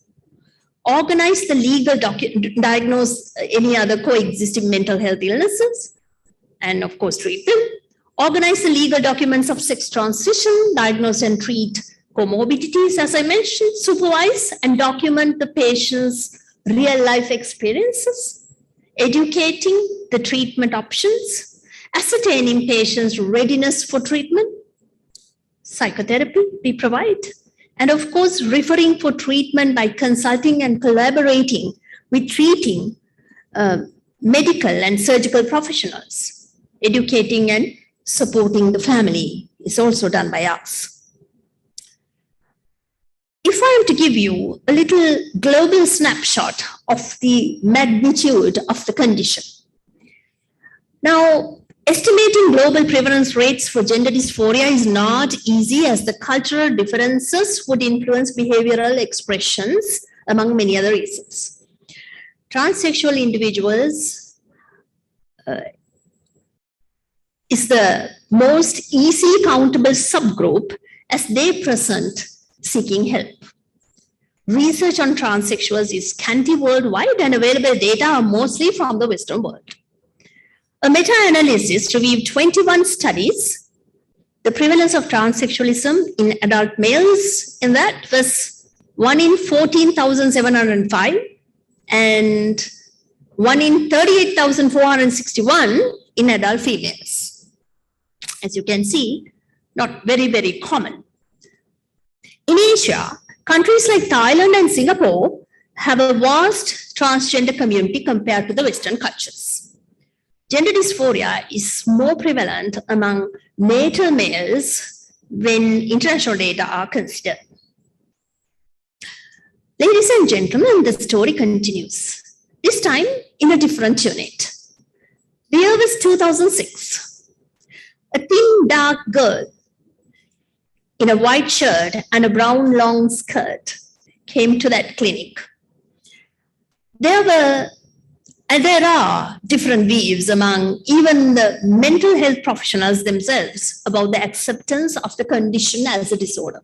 organize the legal diagnose any other coexisting mental health illnesses, and of course treat them, organize the legal documents of sex transition, diagnose and treat comorbidities, as I mentioned, supervise and document the patient's real life experiences, educating the treatment options, ascertaining patients' readiness for treatment, psychotherapy we provide, and of course, referring for treatment by consulting and collaborating with treating medical and surgical professionals. Educating and supporting the family is also done by us. If I am to give you a little global snapshot of the magnitude of the condition. Now, estimating global prevalence rates for gender dysphoria is not easy, as the cultural differences would influence behavioral expressions among many other reasons. Transsexual individuals is the most easily countable subgroup, as they present seeking help. Research on transsexuals is scanty worldwide, and available data are mostly from the Western world. A meta-analysis reviewed 21 studies. The prevalence of transsexualism in adult males in that was 1 in 14,705 and 1 in 38,461 in adult females. As you can see, not very, very common. In Asia, countries like Thailand and Singapore have a vast transgender community compared to the Western cultures. Gender dysphoria is more prevalent among natal males when international data are considered. Ladies and gentlemen, the story continues, this time in a different unit. The year was 2006. A thin, dark girl in a white shirt and a brown long skirt came to that clinic. There are different views among even the mental health professionals themselves about the acceptance of the condition as a disorder.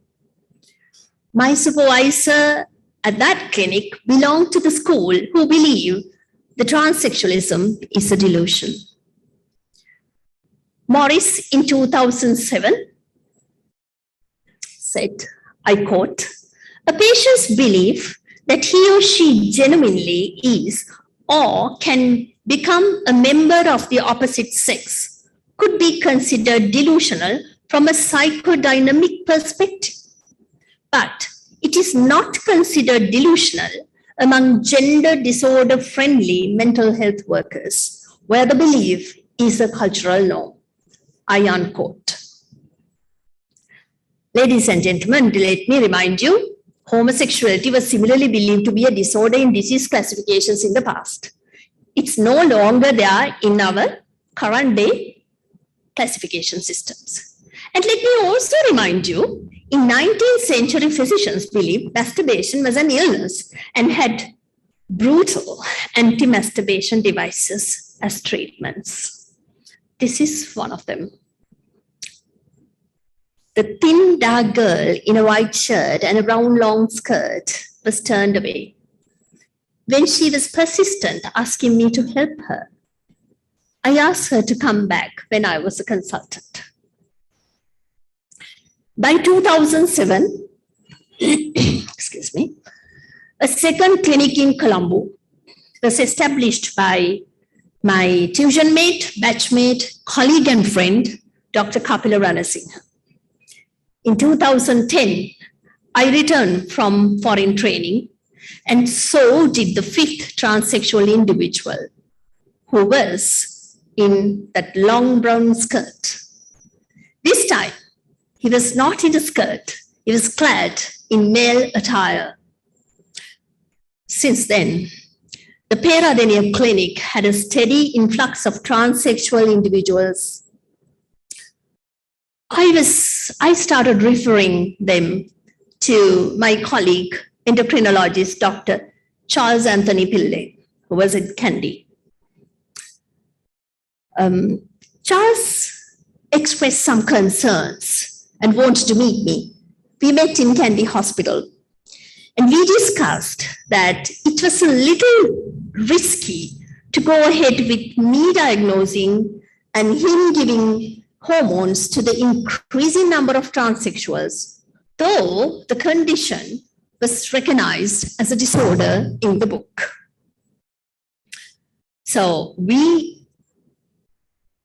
My supervisor at that clinic belonged to the school who believe the transsexualism is a delusion. Morris in 2007 said, I quote, "A patient's belief that he or she genuinely is or can become a member of the opposite sex could be considered delusional from a psychodynamic perspective. But it is not considered delusional among gender disorder-friendly mental health workers, where the belief is a cultural norm." I unquote. Ladies and gentlemen, let me remind you, homosexuality was similarly believed to be a disorder in disease classifications in the past. It's no longer there in our current day classification systems. And let me also remind you, in 19th century physicians believed masturbation was an illness and had brutal anti-masturbation devices as treatments. This is one of them. The thin, dark girl in a white shirt and a brown long skirt was turned away. When she was persistent, asking me to help her, I asked her to come back when I was a consultant. By 2007, excuse me, a second clinic in Colombo was established by my tuition mate, batchmate, colleague and friend, Dr. Kapila Ranasinghe. In 2010, I returned from foreign training, and so did the fifth transsexual individual who was in that long brown skirt. This time, he was not in a skirt, he was clad in male attire. Since then, the Peradeniya clinic had a steady influx of transsexual individuals. I started referring them to my colleague, endocrinologist, Dr. Charles Anthony Pillay, who was at Kandy. Charles expressed some concerns and wanted to meet me. We met in Kandy Hospital, and we discussed that it was a little risky to go ahead with me diagnosing and him giving hormones to the increasing number of transsexuals, though the condition was recognized as a disorder in the book. So we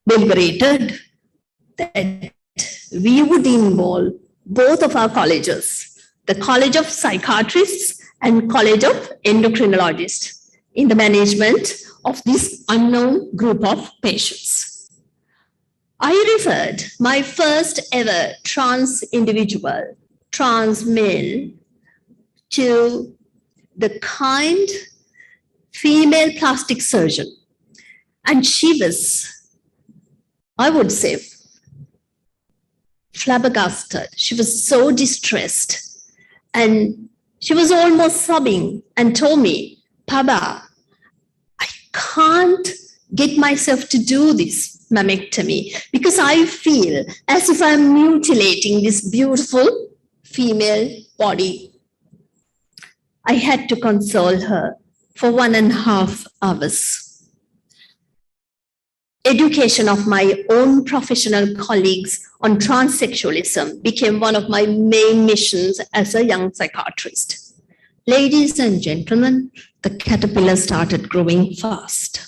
deliberated that we would involve both of our colleges, the College of Psychiatrists and College of Endocrinologists, in the management of this unknown group of patients. I referred my first ever trans individual, trans male, to the kind female plastic surgeon. And she was, I would say, flabbergasted. She was so distressed. And she was almost sobbing and told me, Paba, I can't get myself to do this mammectomy because I feel as if I'm mutilating this beautiful female body. I had to console her for 1.5 hours. Education of my own professional colleagues on transsexualism became one of my main missions as a young psychiatrist. Ladies and gentlemen, the caterpillar started growing fast.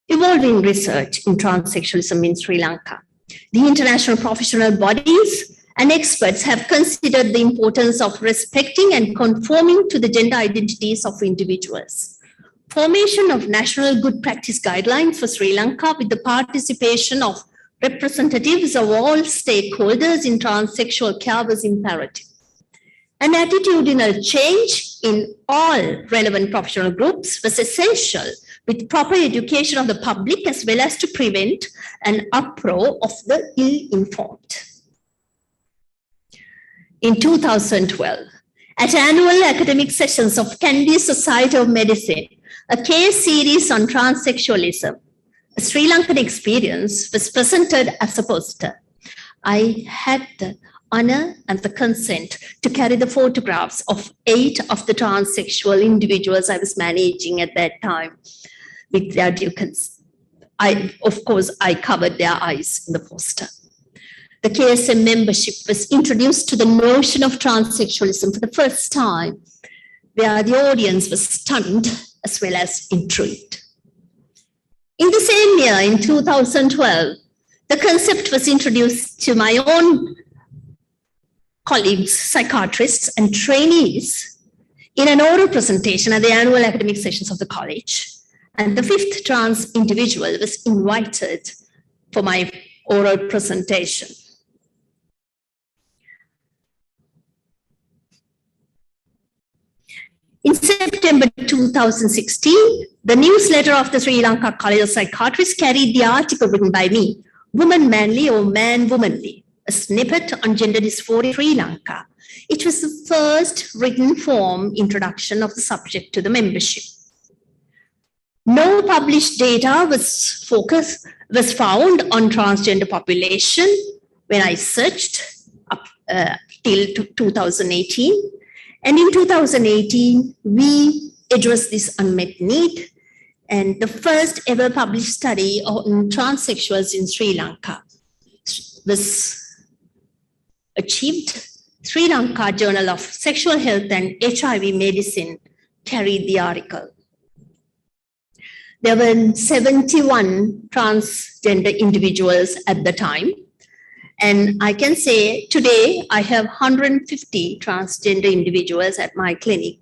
Evolving research in transsexualism in Sri Lanka. The international professional bodies and experts have considered the importance of respecting and conforming to the gender identities of individuals. Formation of national good practice guidelines for Sri Lanka with the participation of representatives of all stakeholders in transsexual care was imperative. An attitudinal change in all relevant professional groups was essential with proper education of the public as well as to prevent an uproar of the ill-informed. In 2012, at annual academic sessions of Candy Society of Medicine, a case series on transsexualism, a Sri Lankan experience, was presented as a poster. I had the honor and the consent to carry the photographs of 8 of the transsexual individuals I was managing at that time with their ducats. Of course, I covered their eyes in the poster. The KSM membership was introduced to the notion of transsexualism for the first time, where the audience was stunned as well as intrigued. In the same year, in 2012, the concept was introduced to my own colleagues, psychiatrists, and trainees in an oral presentation at the annual academic sessions of the college. And the 5th trans individual was invited for my oral presentation. In September 2016, the newsletter of the Sri Lanka College of Psychiatrists carried the article written by me, Woman Manly or Man Womanly, a snippet on gender dysphoria in Sri Lanka. It was the first written form introduction of the subject to the membership. No published data was found on transgender population when I searched up till 2018. And in 2018, we addressed this unmet need, and the first ever published study on transsexuals in Sri Lanka was achieved. Sri Lanka Journal of Sexual Health and HIV Medicine carried the article. There were 71 transgender individuals at the time. And I can say today I have 150 transgender individuals at my clinic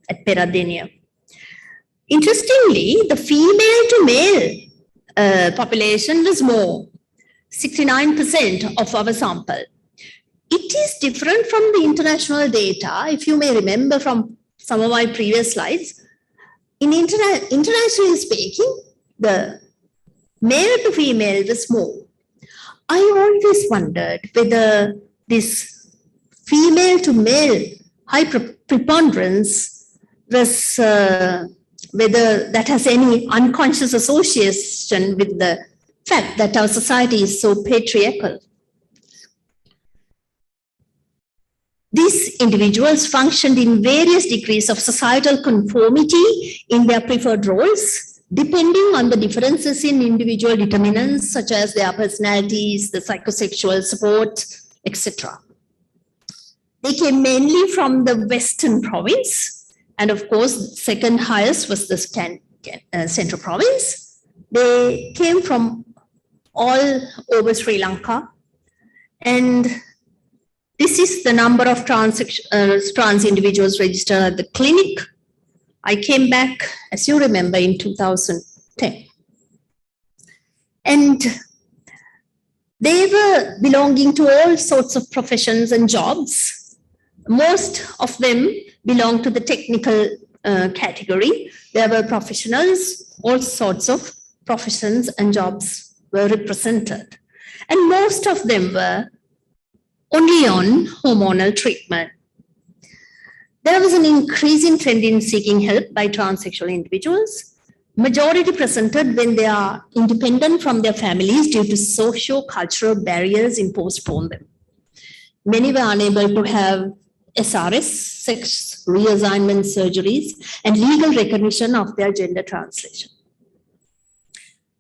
at Peradeniya. Interestingly, the female to male population was more, 69% of our sample. It is different from the international data. If you may remember from some of my previous slides, in internationally speaking, the male to female was more. I always wondered whether this female to male high preponderance was, whether that has any unconscious association with the fact that our society is so patriarchal. These individuals functioned in various degrees of societal conformity in their preferred roles, depending on the differences in individual determinants such as their personalities, the psychosexual support, etc. They came mainly from the Western province, and of course, second highest was the Central province. They came from all over Sri Lanka, and this is the number of trans individuals registered at the clinic. I came back, as you remember, in 2010. And they were belonging to all sorts of professions and jobs. Most of them belong to the technical category. There were professionals, all sorts of professions and jobs were represented. And most of them were only on hormonal treatment. There was an increasing trend in seeking help by transsexual individuals. Majority presented when they are independent from their families due to socio-cultural barriers imposed upon them. Many were unable to have SRS, sex reassignment surgeries, and legal recognition of their gender translation.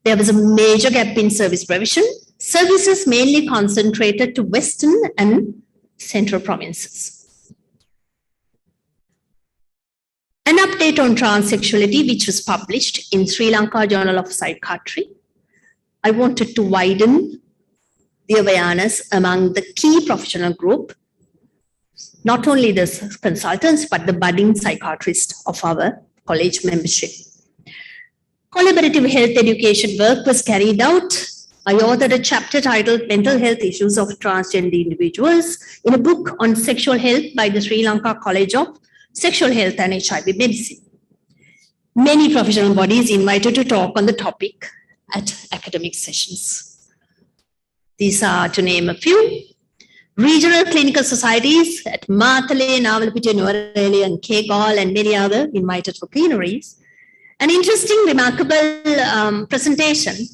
There was a major gap in service provision. Services mainly concentrated to Western and Central provinces. An update on transsexuality, which was published in Sri Lanka Journal of Psychiatry. I wanted to widen the awareness among the key professional group, not only the consultants, but the budding psychiatrists of our college membership. Collaborative health education work was carried out. I authored a chapter titled Mental Health Issues of Transgender Individuals in a book on sexual health by the Sri Lanka College of Sexual Health and HIV Medicine. Many professional bodies invited to talk on the topic at academic sessions. These are, to name a few, regional clinical societies at Matale, Navalapiti, Nuvareli, and Kegal, and many other invited for plenaries. An interesting, remarkable presentation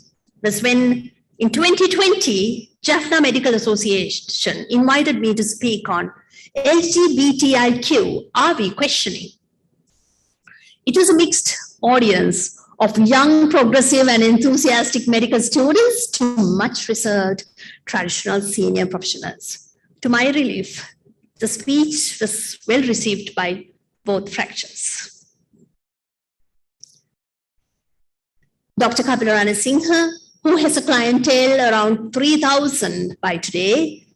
was when in 2020, Jaffna Medical Association invited me to speak on LGBTIQ, are we questioning? It was a mixed audience of young, progressive, and enthusiastic medical students to much researched traditional senior professionals. To my relief, the speech was well received by both fractions. Dr. Kapilarana Singha, who has a clientele around 3,000 by today,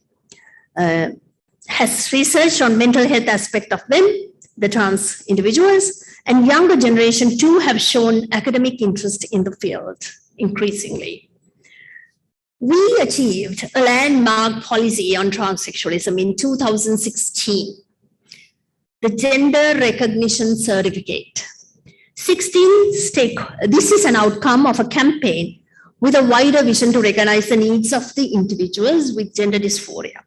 has researched on mental health aspect of them, the trans individuals, and younger generation too have shown academic interest in the field increasingly. We achieved a landmark policy on transsexualism in 2016, the Gender Recognition Certificate. This is an outcome of a campaign with a wider vision to recognize the needs of the individuals with gender dysphoria.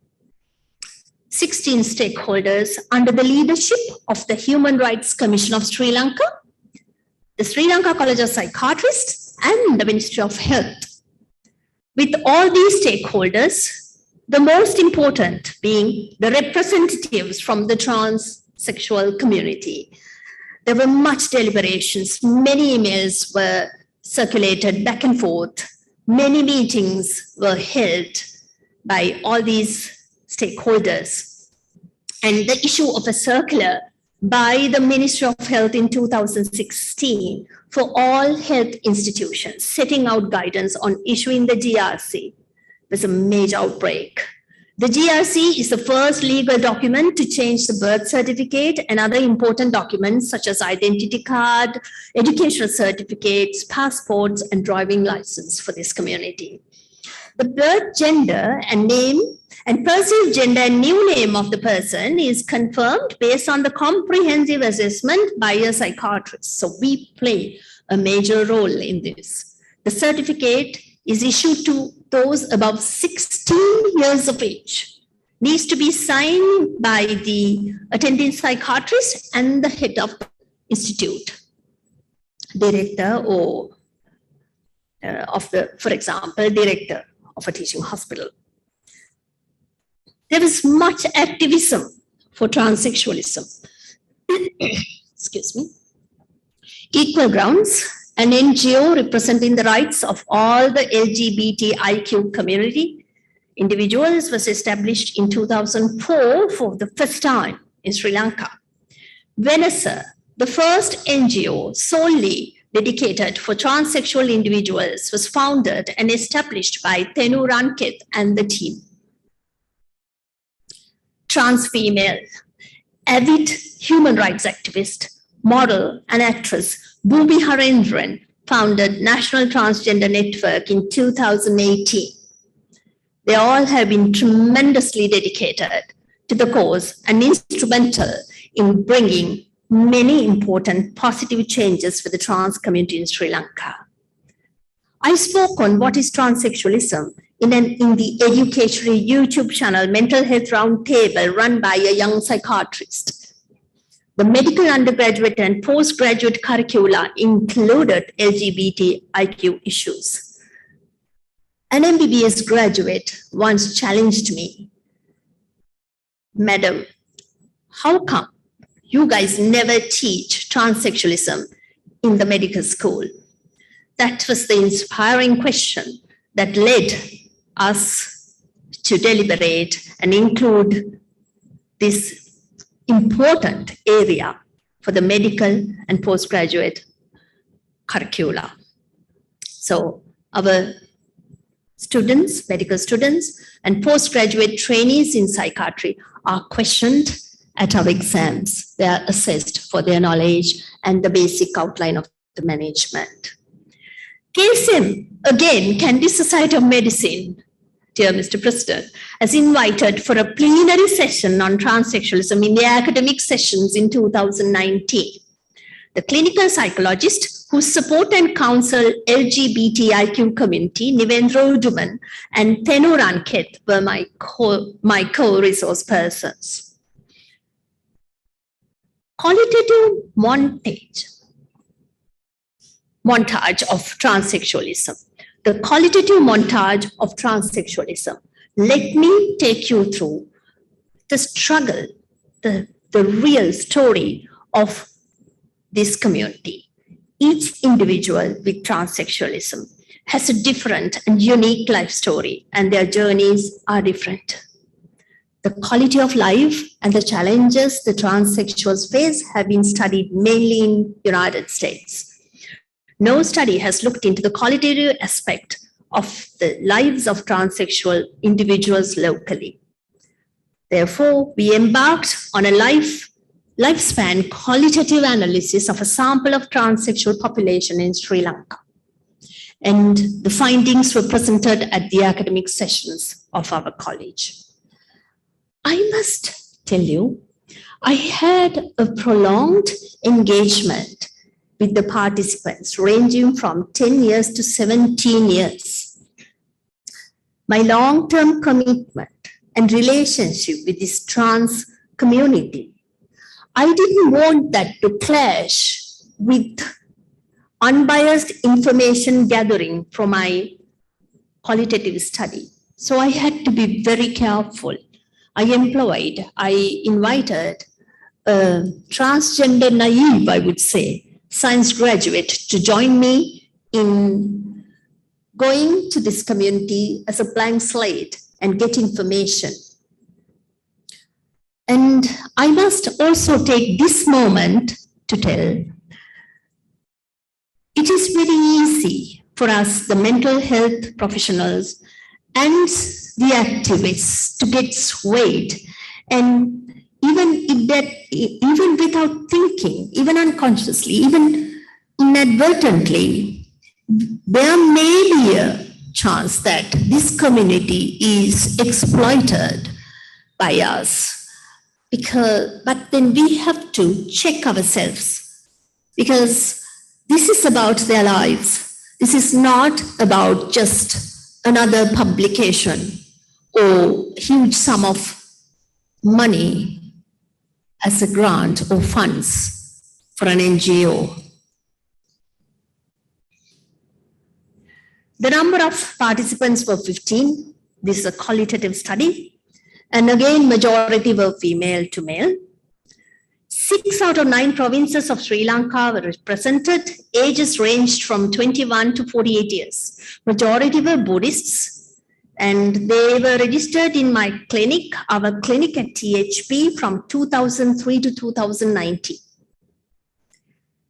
16 stakeholders under the leadership of the Human Rights Commission of Sri Lanka, the Sri Lanka College of Psychiatrists, and the Ministry of Health. With all these stakeholders, the most important being the representatives from the transsexual community. There were much deliberations, many emails were circulated back and forth, many meetings were held by all these stakeholders. And the issue of a circular by the Ministry of Health in 2016 for all health institutions, setting out guidance on issuing the GRC was a major outbreak. The GRC is the first legal document to change the birth certificate and other important documents such as identity card, educational certificates, passports, and driving license for this community. The birth gender and name and perceived gender and new name of the person is confirmed based on the comprehensive assessment by a psychiatrist. So we play a major role in this. The certificate is issued to those above 16 years of age, needs to be signed by the attending psychiatrist and the head of the institute, director or for example, director of a teaching hospital. There is much activism for transsexualism. Excuse me. Equal grounds, an NGO representing the rights of all the LGBTIQ community individuals, was established in 2004 for the first time in Sri Lanka. Venesa, the first NGO solely dedicated for transsexual individuals, was founded and established by Thenu Ranketh and the team. Trans female, avid human rights activist, model and actress Bhubi Harendran founded National Transgender Network in 2018. They all have been tremendously dedicated to the cause and instrumental in bringing many important positive changes for the trans community in Sri Lanka. I spoke on what is transsexualism in the educational YouTube channel Mental Health Roundtable run by a young psychiatrist. The medical undergraduate and postgraduate curricula included LGBTIQ issues. An MBBS graduate once challenged me, "Madam, how come you guys never teach transsexualism in the medical school?" That was the inspiring question that led us to deliberate and include this important area for the medical and postgraduate curricula. So our students, medical students, and postgraduate trainees in psychiatry are questioned at our exams. They are assessed for their knowledge and the basic outline of the management. KSM, again, Kandy Society of Medicine, dear Mr. President, has invited for a plenary session on transsexualism in the academic sessions in 2019. The clinical psychologist who support and counsel LGBTIQ community, Nivendra Uduman and Thenu Ranketh, were my co-resource persons. Qualitative montage of transsexualism. The qualitative montage of transsexualism. Let me take you through the struggle, the real story of this community. Each individual with transsexualism has a different and unique life story, and their journeys are different. The quality of life and the challenges the transsexuals face have been studied mainly in the United States. No study has looked into the qualitative aspect of the lives of transsexual individuals locally. Therefore, we embarked on a lifespan qualitative analysis of a sample of transsexual population in Sri Lanka. And the findings were presented at the academic sessions of our college. I must tell you, I had a prolonged engagement with the participants ranging from 10 years to 17 years. My long-term commitment and relationship with this trans community, I didn't want that to clash with unbiased information gathering from my qualitative study. So I had to be very careful. I invited a transgender naive, I would say, science graduate to join me in going to this community as a blank slate and get information. And I must also take this moment to tell, it is very easy for us, the mental health professionals and the activists, to get swayed, and even without thinking, even unconsciously, even inadvertently, there may be a chance that this community is exploited by us. But then we have to check ourselves, because this is about their lives. This is not about just another publication or huge sum of money as a grant or funds for an NGO. The number of participants were 15. This is a qualitative study. And again, majority were female to male. 6 out of 9 provinces of Sri Lanka were represented. Ages ranged from 21 to 48 years. Majority were Buddhists, and they were registered in my clinic, our clinic at THP, from 2003 to 2019.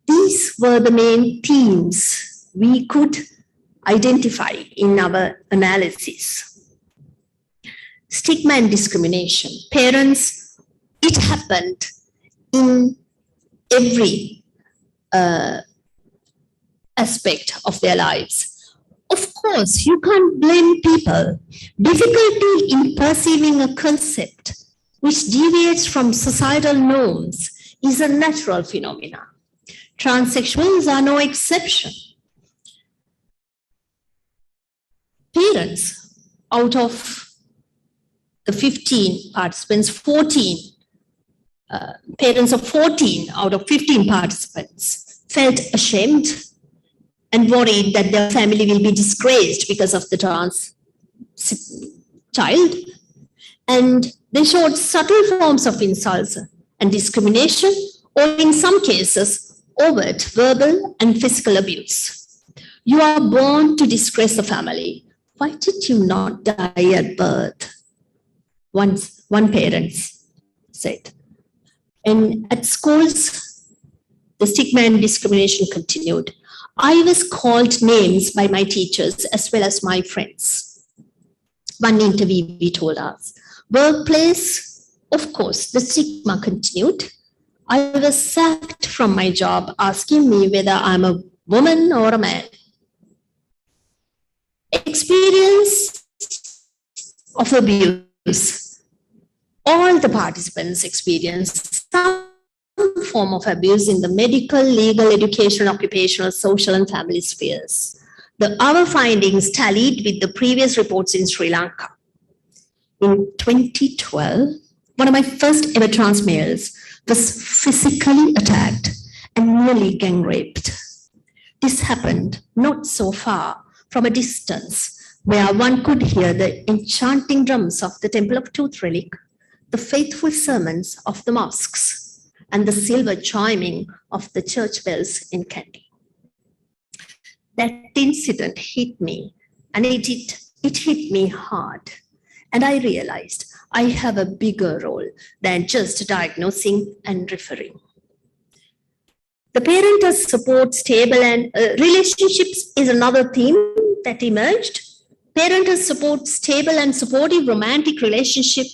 These were the main themes we could identify in our analysis. Stigma and discrimination. Parents, it happened in every aspect of their lives. Of course, you can't blame people. Difficulty in perceiving a concept which deviates from societal norms is a natural phenomenon. Transsexuals are no exception. Parents, out of the 15 participants, 14 parents of 14 out of 15 participants felt ashamed and worried that their family will be disgraced because of the trans child. And they showed subtle forms of insults and discrimination, or in some cases, overt verbal and physical abuse. You are born to disgrace the family. Why did you not die at birth? One parent said. And at schools, the stigma and discrimination continued. I was called names by my teachers as well as my friends. One interviewee told us. Workplace, of course, the stigma continued. I was sacked from my job asking me whether I'm a woman or a man. Experience of abuse. All the participants experienced some form of abuse in the medical, legal, educational, occupational, social, and family spheres. Our findings tallied with the previous reports in Sri Lanka. In 2012, one of my first ever trans males was physically attacked and nearly gang raped. This happened not so far from a distance where one could hear the enchanting drums of the Temple of Truth Relic, the faithful sermons of the mosques, and the silver chiming of the church bells in Kandy. That incident hit me, and it hit me hard. And I realized I have a bigger role than just diagnosing and referring. The parental support, stable and relationships is another theme that emerged. Parental support, stable and supportive romantic relationship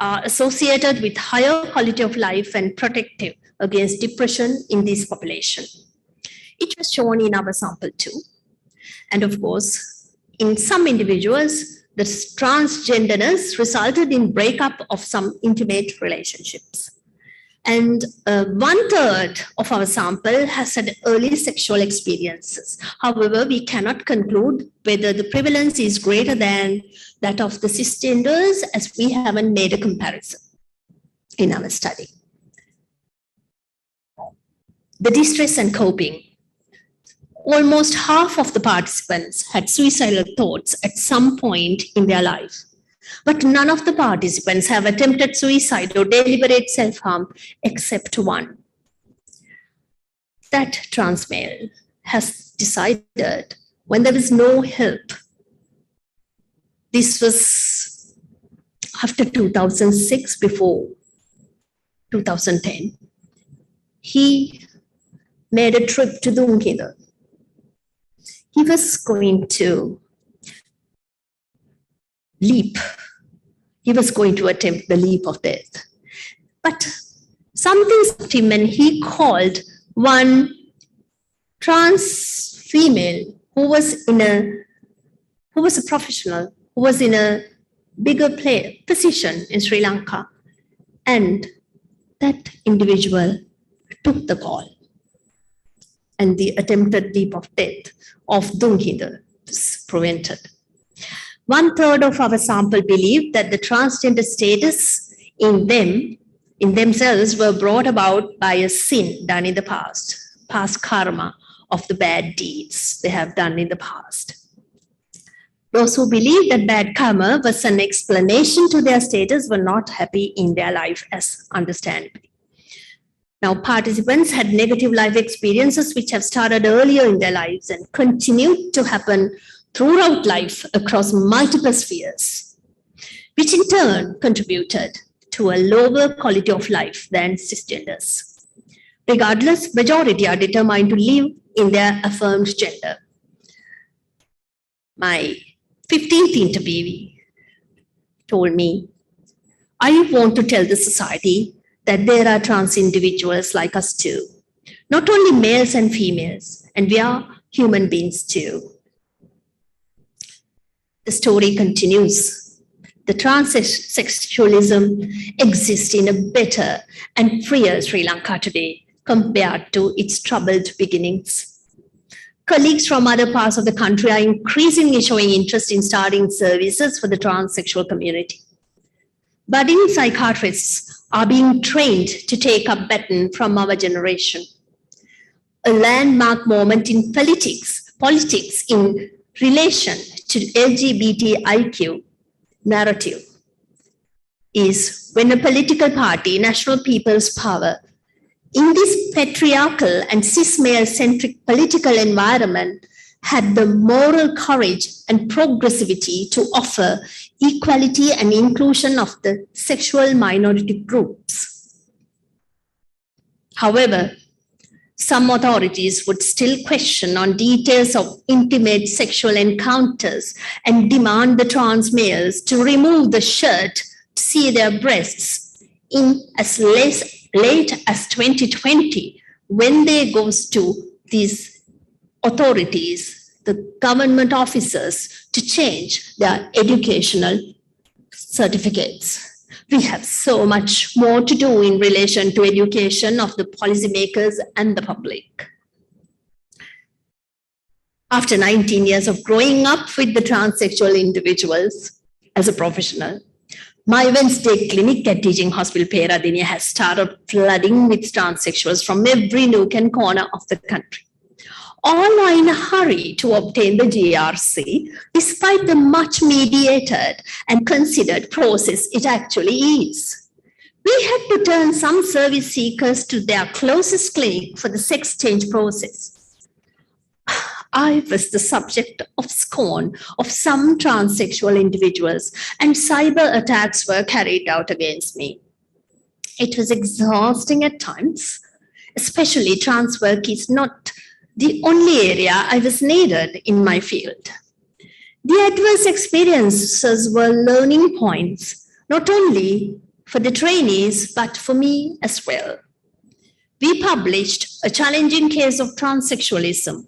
are associated with higher quality of life and protective against depression in this population. It was shown in our sample too. And of course, in some individuals, the transgenderness resulted in breakup of some intimate relationships. And 1/3 of our sample has had early sexual experiences. However, we cannot conclude whether the prevalence is greater than that of the cisgenders, as we haven't made a comparison in our study. The distress and coping. Almost half of the participants had suicidal thoughts at some point in their life. But none of the participants have attempted suicide or deliberate self-harm except one. That trans male has decided when there was no help. This was after 2006, before 2010. He made a trip to Dunkinda. He was going to leap. He was going to attempt the leap of death. But something stopped him, and he called one trans female who was a professional, who was in a bigger position in Sri Lanka. And that individual took the call. And the attempted leap of death of Dunkinda was prevented. 1/3 of our sample believed that the transgender status in themselves were brought about by a sin done in the past karma of the bad deeds they have done in the past. Those who believed that bad karma was an explanation to their status were not happy in their life, as understandably. Now, participants had negative life experiences which have started earlier in their lives and continue to happen throughout life across multiple spheres, which in turn contributed to a lower quality of life than cisgenders. Regardless, majority are determined to live in their affirmed gender. My 15th interviewee told me, I want to tell the society that there are trans individuals like us too, not only males and females, and we are human beings too. The story continues. The transsexualism exists in a better and freer Sri Lanka today compared to its troubled beginnings. Colleagues from other parts of the country are increasingly showing interest in starting services for the transsexual community. Budding psychiatrists are being trained to take up baton from our generation. A landmark moment in politics in relation to LGBTIQ narrative is when a political party, National People's Power, in this patriarchal and cis male-centric political environment, had the moral courage and progressivity to offer equality and inclusion of the sexual minority groups. However, some authorities would still question on details of intimate sexual encounters and demand the trans males to remove the shirt to see their breasts in as late as 2020, when they goes to these authorities, the government officers, to change their educational certificates. We have so much more to do in relation to education of the policymakers and the public. After 19 years of growing up with the transsexual individuals as a professional, my Wednesday clinic at Teaching Hospital Peradeniya has started flooding with transsexuals from every nook and corner of the country. All are in a hurry to obtain the GRC, despite the much mediated and considered process it actually is. We had to turn some service seekers to their closest clinic for the sex change process. I was the subject of scorn of some transsexual individuals, and cyber attacks were carried out against me. It was exhausting at times, especially trans work is not the only area I was needed in my field. The adverse experiences were learning points, not only for the trainees, but for me as well. We published a challenging case of transsexualism,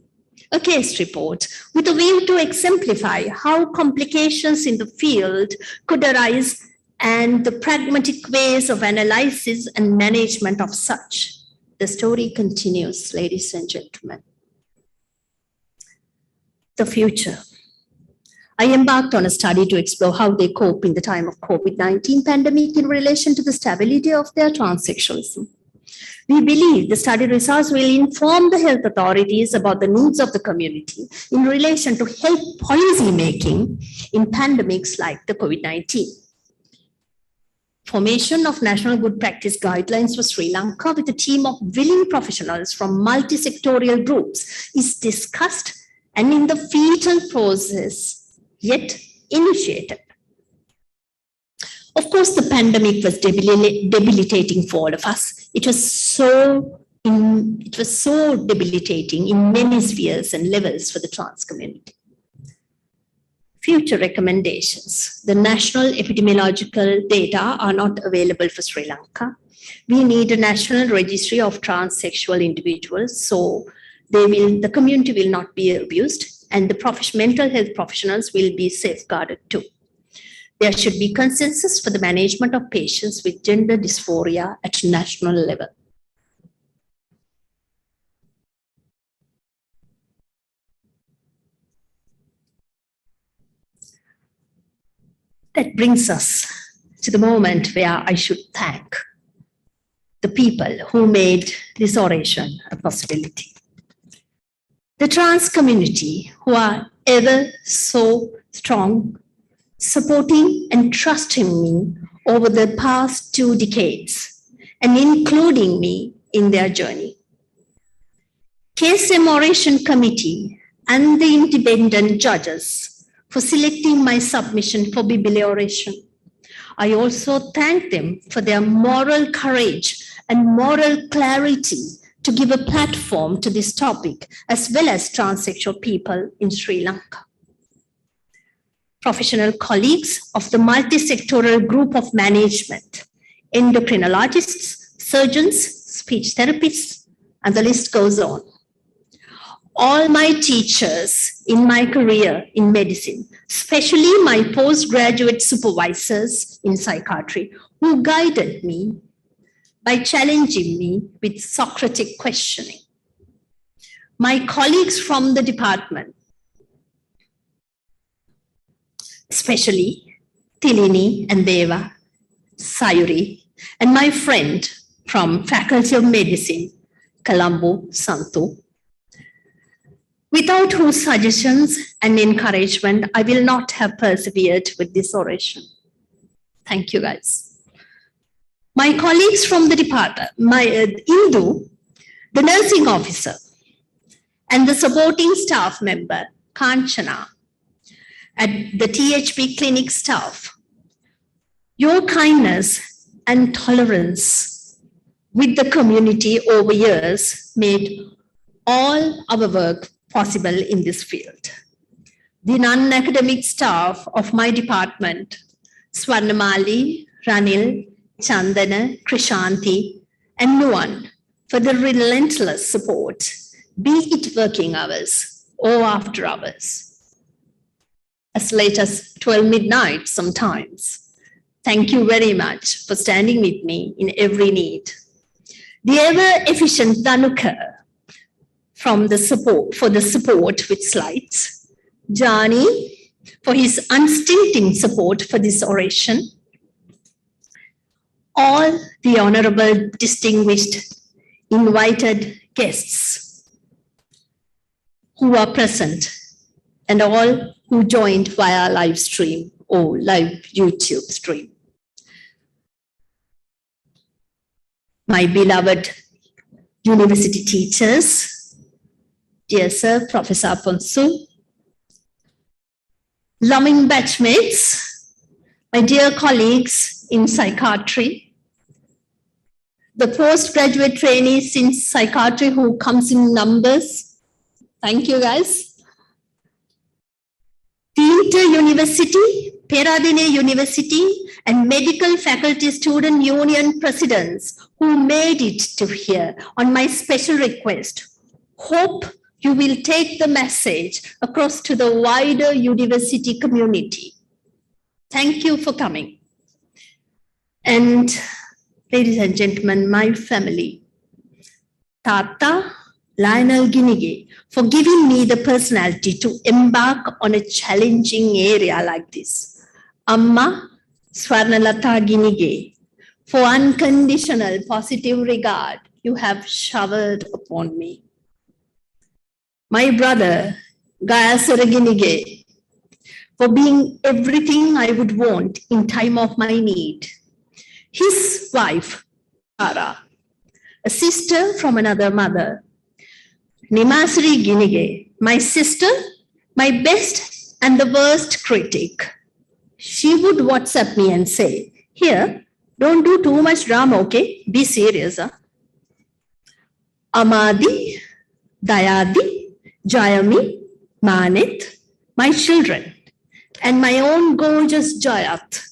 a case report with a view to exemplify how complications in the field could arise and the pragmatic ways of analysis and management of such. The story continues, ladies and gentlemen. The future. I embarked on a study to explore how they cope in the time of COVID-19 pandemic in relation to the stability of their transsexualism. We believe the study results will inform the health authorities about the needs of the community in relation to health policy making in pandemics like the COVID-19. Formation of national good practice guidelines for Sri Lanka with a team of willing professionals from multi-sectorial groups is discussed and in the fetal process yet initiated. Of course, the pandemic was debilitating for all of us. It was so debilitating in many spheres and levels for the trans community. Future recommendations. The national epidemiological data are not available for Sri Lanka. We need a national registry of transsexual individuals, so the community will not be abused, and the mental health professionals will be safeguarded too. There should be consensus for the management of patients with gender dysphoria at national level. That brings us to the moment where I should thank the people who made this oration a possibility. The trans community, who are ever so strong, supporting and trusting me over the past 2 decades, and including me in their journey. KSM Oration Committee and the independent judges for selecting my submission for Bibile Oration. I also thank them for their moral courage and moral clarity to give a platform to this topic, as well as transsexual people in Sri Lanka. Professional colleagues of the multi-sectoral group of management, endocrinologists, surgeons, speech therapists, and the list goes on. All my teachers in my career in medicine, especially my postgraduate supervisors in psychiatry, who guided me by challenging me with Socratic questioning. My colleagues from the department, especially Tilini and Deva, Sayuri, and my friend from Faculty of Medicine, Colombo Santu, without whose suggestions and encouragement, I will not have persevered with this oration. Thank you, guys. My colleagues from the department, Indu, the nursing officer, and the supporting staff member, Kanchana, at the THP clinic staff, your kindness and tolerance with the community over years made all our work possible in this field. The non-academic staff of my department, Swarnamali, Ranil, Chandana, Krishanti, and Nuan, for the relentless support, be it working hours or after hours, as late as 12 midnight sometimes. Thank you very much for standing with me in every need. The ever-efficient Dhanuka for the support with slides, Jani for his unstinting support for this oration, all the honorable, distinguished, invited guests who are present, and all who joined via live stream or live YouTube stream. My beloved university teachers, dear Sir, Professor Aponsu, loving batchmates, my dear colleagues in psychiatry, the postgraduate trainees in psychiatry who comes in numbers. Thank you, guys. The Inter-University, Peradine University, and Medical Faculty Student Union presidents who made it to here on my special request. Hope you will take the message across to the wider university community. Thank you for coming. And ladies and gentlemen, my family, Tata Lionel Ginige, for giving me the personality to embark on a challenging area like this. Amma Swarnalata Ginige, for unconditional positive regard you have showered upon me. My brother, Gayasara Ginige, for being everything I would want in time of my need. His wife, Tara, a sister from another mother, Nimasri Ginige, my sister, my best and the worst critic. She would WhatsApp me and say, here, don't do too much drama, okay? Be serious. Huh? Amadi, Dayadi, Jayami, Manit, my children, and my own gorgeous Jayat,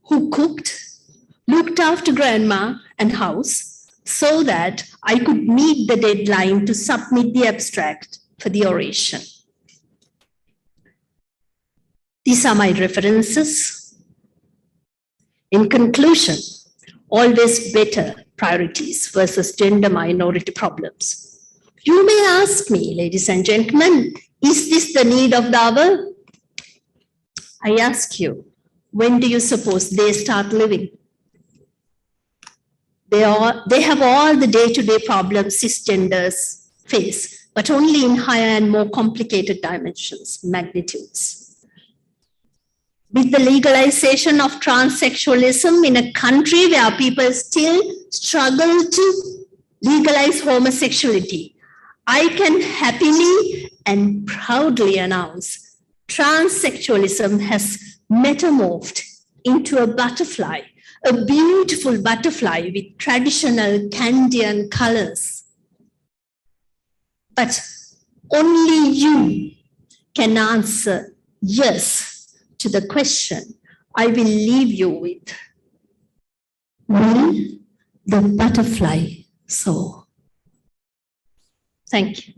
who cooked, looked after grandma and house so that I could meet the deadline to submit the abstract for the oration. These are my references. In conclusion, always better priorities versus gender minority problems. You may ask me, ladies and gentlemen, is this the need of the hour? I ask you, when do you suppose they start living? They have all the day-to-day problems cisgenders face, but only in higher and more complicated dimensions, magnitudes. With the legalization of transsexualism in a country where people still struggle to legalize homosexuality, I can happily and proudly announce transsexualism has metamorphed into a butterfly, a beautiful butterfly with traditional Kandyan colors. But only you can answer yes to the question I will leave you with. Will the butterfly soar? Thank you.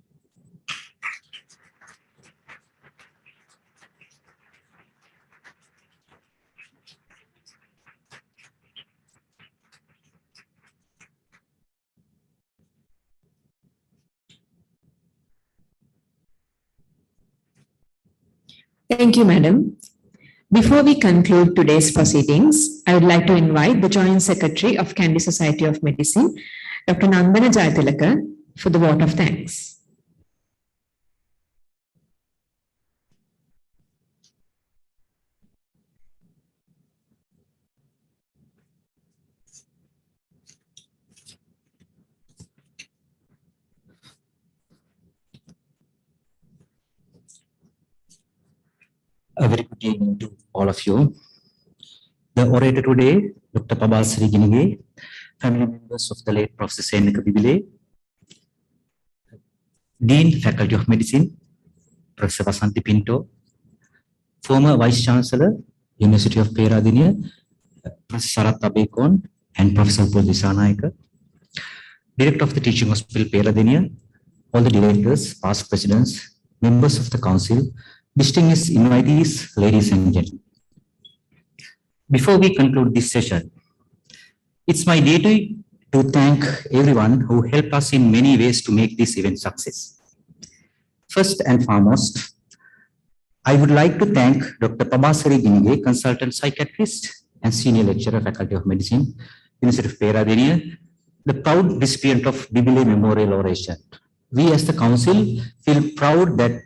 Thank you, Madam. Before we conclude today's proceedings, I would like to invite the Joint Secretary of Kandy Society of Medicine, Dr. Nandana Jayatilaka, for the vote of thanks. A very good evening to all of you. The orator today, Dr. Pabasri Ginige, family members of the late Professor Seneka Bibile, Dean, Faculty of Medicine, Professor Vasanthi Pinto, former Vice Chancellor, University of Peradeniya, Professor Sarath Abekon, and Professor Puldisanayaka, Director of the Teaching Hospital Peradeniya, all the directors, past presidents, members of the council, distinguished invitees, ladies and gentlemen. Before we conclude this session, it's my duty to thank everyone who helped us in many ways to make this event success. First and foremost, I would like to thank Dr. Pabasri Ginige, consultant psychiatrist and senior lecturer, Faculty of Medicine, University of Peradeniya, the proud recipient of Bibile Memorial Oration. We as the council feel proud that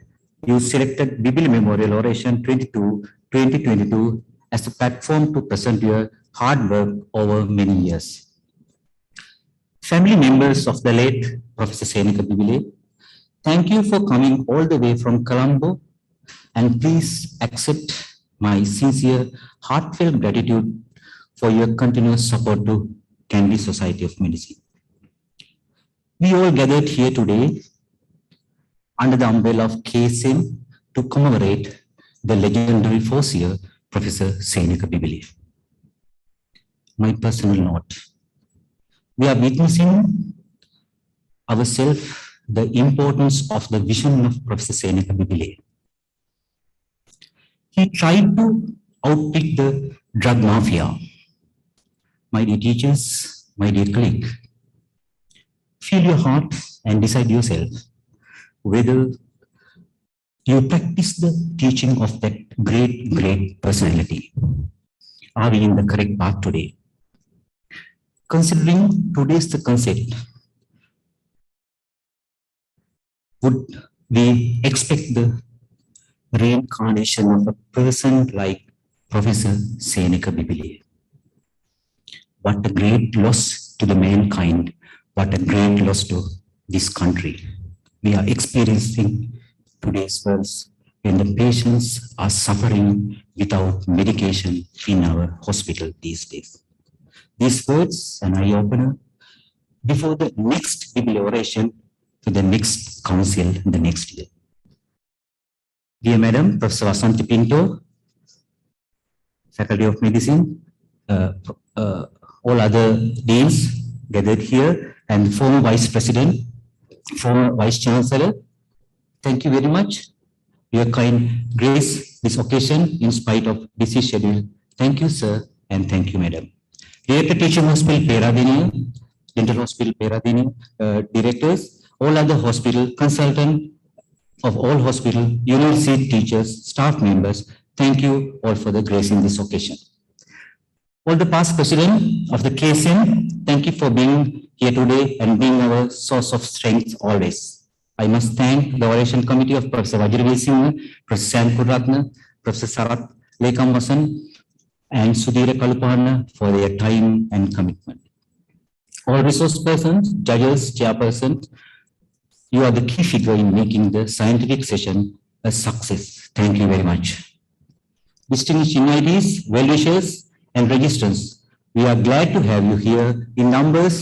you selected Bibile Memorial Oration 2022 as the platform to present your hard work over many years. Family members of the late Professor Seneka Bibile, thank you for coming all the way from Colombo, and please accept my sincere, heartfelt gratitude for your continuous support to Kandy Society of Medicine. We all gathered here today under the umbrella of KSM to commemorate the legendary four-year Professor Seneka Bibile. My personal note, we are witnessing ourselves the importance of the vision of Professor Seneka Bibile. He tried to outwit the drug mafia. My dear teachers, my dear colleague, feel your heart and decide yourself whether you practice the teaching of that great personality. Are we in the correct path today? Considering today's the concept, would we expect the reincarnation of a person like Professor Seneka Bibile? What a great loss to the mankind, what a great loss to this country. We are experiencing today's world when the patients are suffering without medication in our hospital these days. These words an eye-opener before the next Bibile Oration to the next council the next year. Dear Madam, Professor Vasanthi Pinto, Faculty of Medicine, all other deans gathered here, and former Vice President, former Vice Chancellor, thank you very much. Your kind grace this occasion in spite of busy schedule. Thank you, sir, and thank you, Madam. Director Teaching Hospital Peradeniya, Dental Hospital Peradeniya, directors, all other hospital, consultant of all hospital, university teachers, staff members, thank you all for the grace in this occasion. All the past president of the KSM, thank you for being here today and being our source of strength always. I must thank the Oration Committee of Professor Vajraveer Singh, Professor Sam Kurratna, Professor Sarath Lekam Vasan, and Sudhira Kalupana for their time and commitment. All resource persons, judges, chairpersons, you are the key figure in making the scientific session a success. Thank you very much. Distinguished invitees, well-wishers, and registrants, we are glad to have you here in numbers,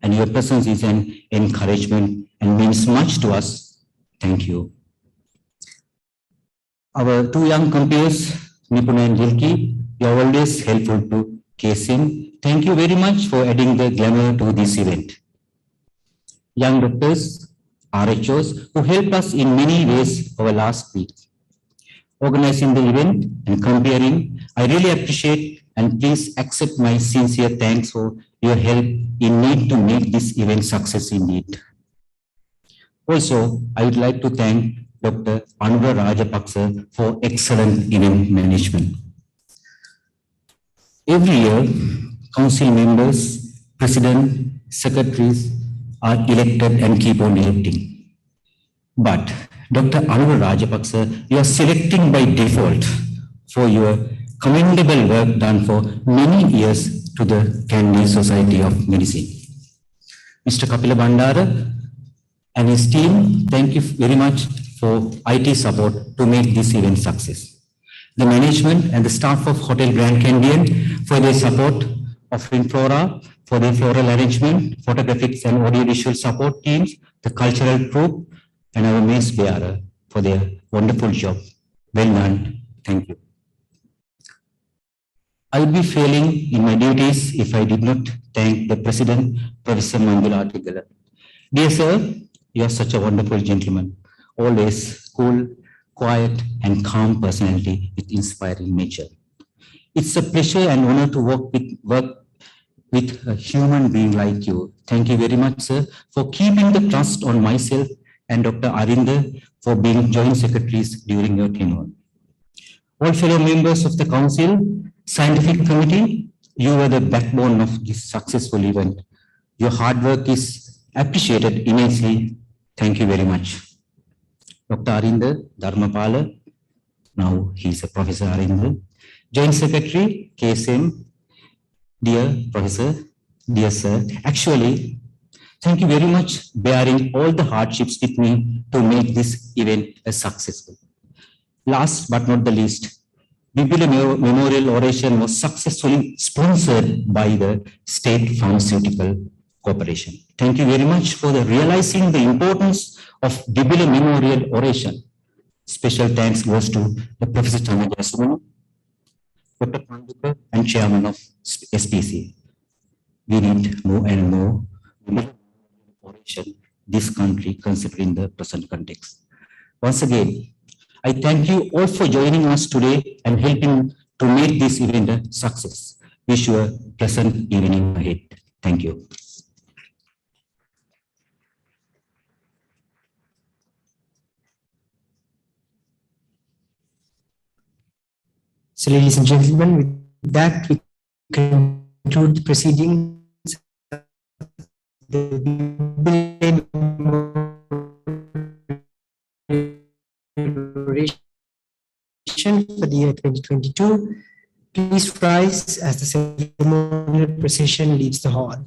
and your presence is an encouragement and means much to us. Thank you. Our two young compeers, Nipuna and Jilki, you are always helpful to KSM. Thank you very much for adding the glamour to this event. Young doctors, RHOs, who helped us in many ways over last week. Organizing the event and comparing, I really appreciate, and please accept my sincere thanks for your help in need to make this event success indeed. Also, I would like to thank Dr. Anura Rajapaksa for excellent event management. Every year, council members, president, secretaries are elected and keep on electing. But Dr. Anura Rajapaksa, you are selecting by default for your commendable work done for many years to the Candy Society of Medicine. Mr. Kapila Bandara and his team, thank you very much for IT support to make this event success. The management and the staff of Hotel Grand Candian for their support, offering Flora for their floral arrangement, photographics and audiovisual support teams, the cultural troupe, and our mace bearer for their wonderful job. Well done. Thank you. I would be failing in my duties if I did not thank the President, Professor Mandula Atigala. Dear sir, you are such a wonderful gentleman, always cool, quiet, and calm personality with inspiring nature. It's a pleasure and honor to work with a human being like you. Thank you very much, sir, for keeping the trust on myself and Dr. Arinder for being joint secretaries during your tenure. All fellow members of the council, scientific committee, you were the backbone of this successful event. Your hard work is appreciated immensely. Thank you very much. Dr. Arinder Dharmapala, now he is a Professor Arinder, Joint Secretary, KSM, dear Professor, dear sir, actually, thank you very much bearing all the hardships with me to make this event a successful. Last but not the least, Bibile Memorial Oration was successfully sponsored by the State Pharmaceutical Corporation. Thank you very much for realizing the importance of Bibile Memorial Oration. Special thanks goes to the Professor Chanajasumana, Dr. Pandukar, and Chairman of SPC. We need more and more Oration this country considering the present context. Once again, I thank you all for joining us today and helping to make this event a success. Wish you a pleasant evening ahead. Thank you. So, ladies and gentlemen, with that, we conclude the proceedings of the Bibile Oration for the year 2022. Please rise as the ceremonial procession leaves the hall.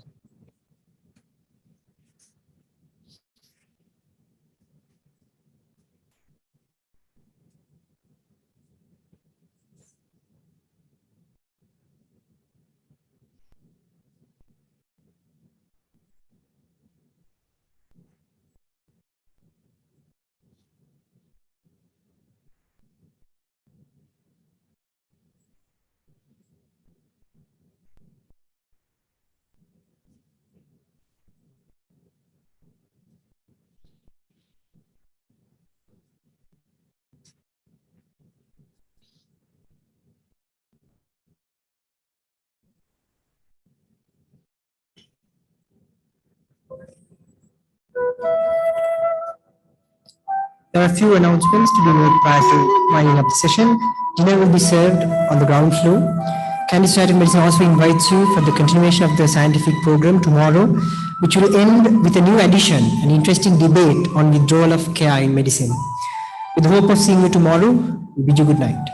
There are a few announcements to be made prior to winding up the session. Dinner will be served on the ground floor. Candy Society of Medicine also invites you for the continuation of the scientific program tomorrow, which will end with a new addition, an interesting debate on withdrawal of care in medicine. With the hope of seeing you tomorrow, we bid you good night.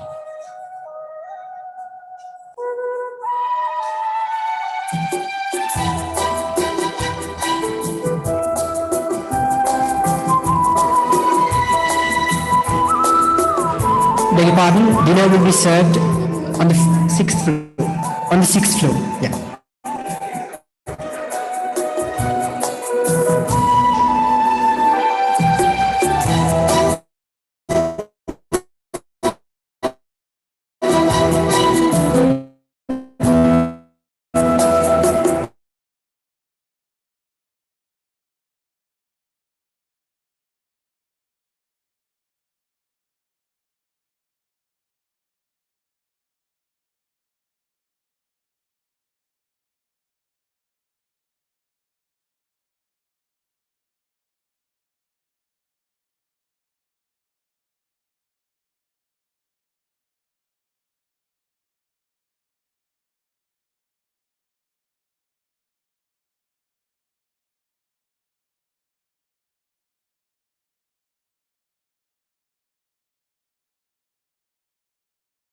beg your pardon, dinner will be served on the sixth floor. On the sixth floor, yeah.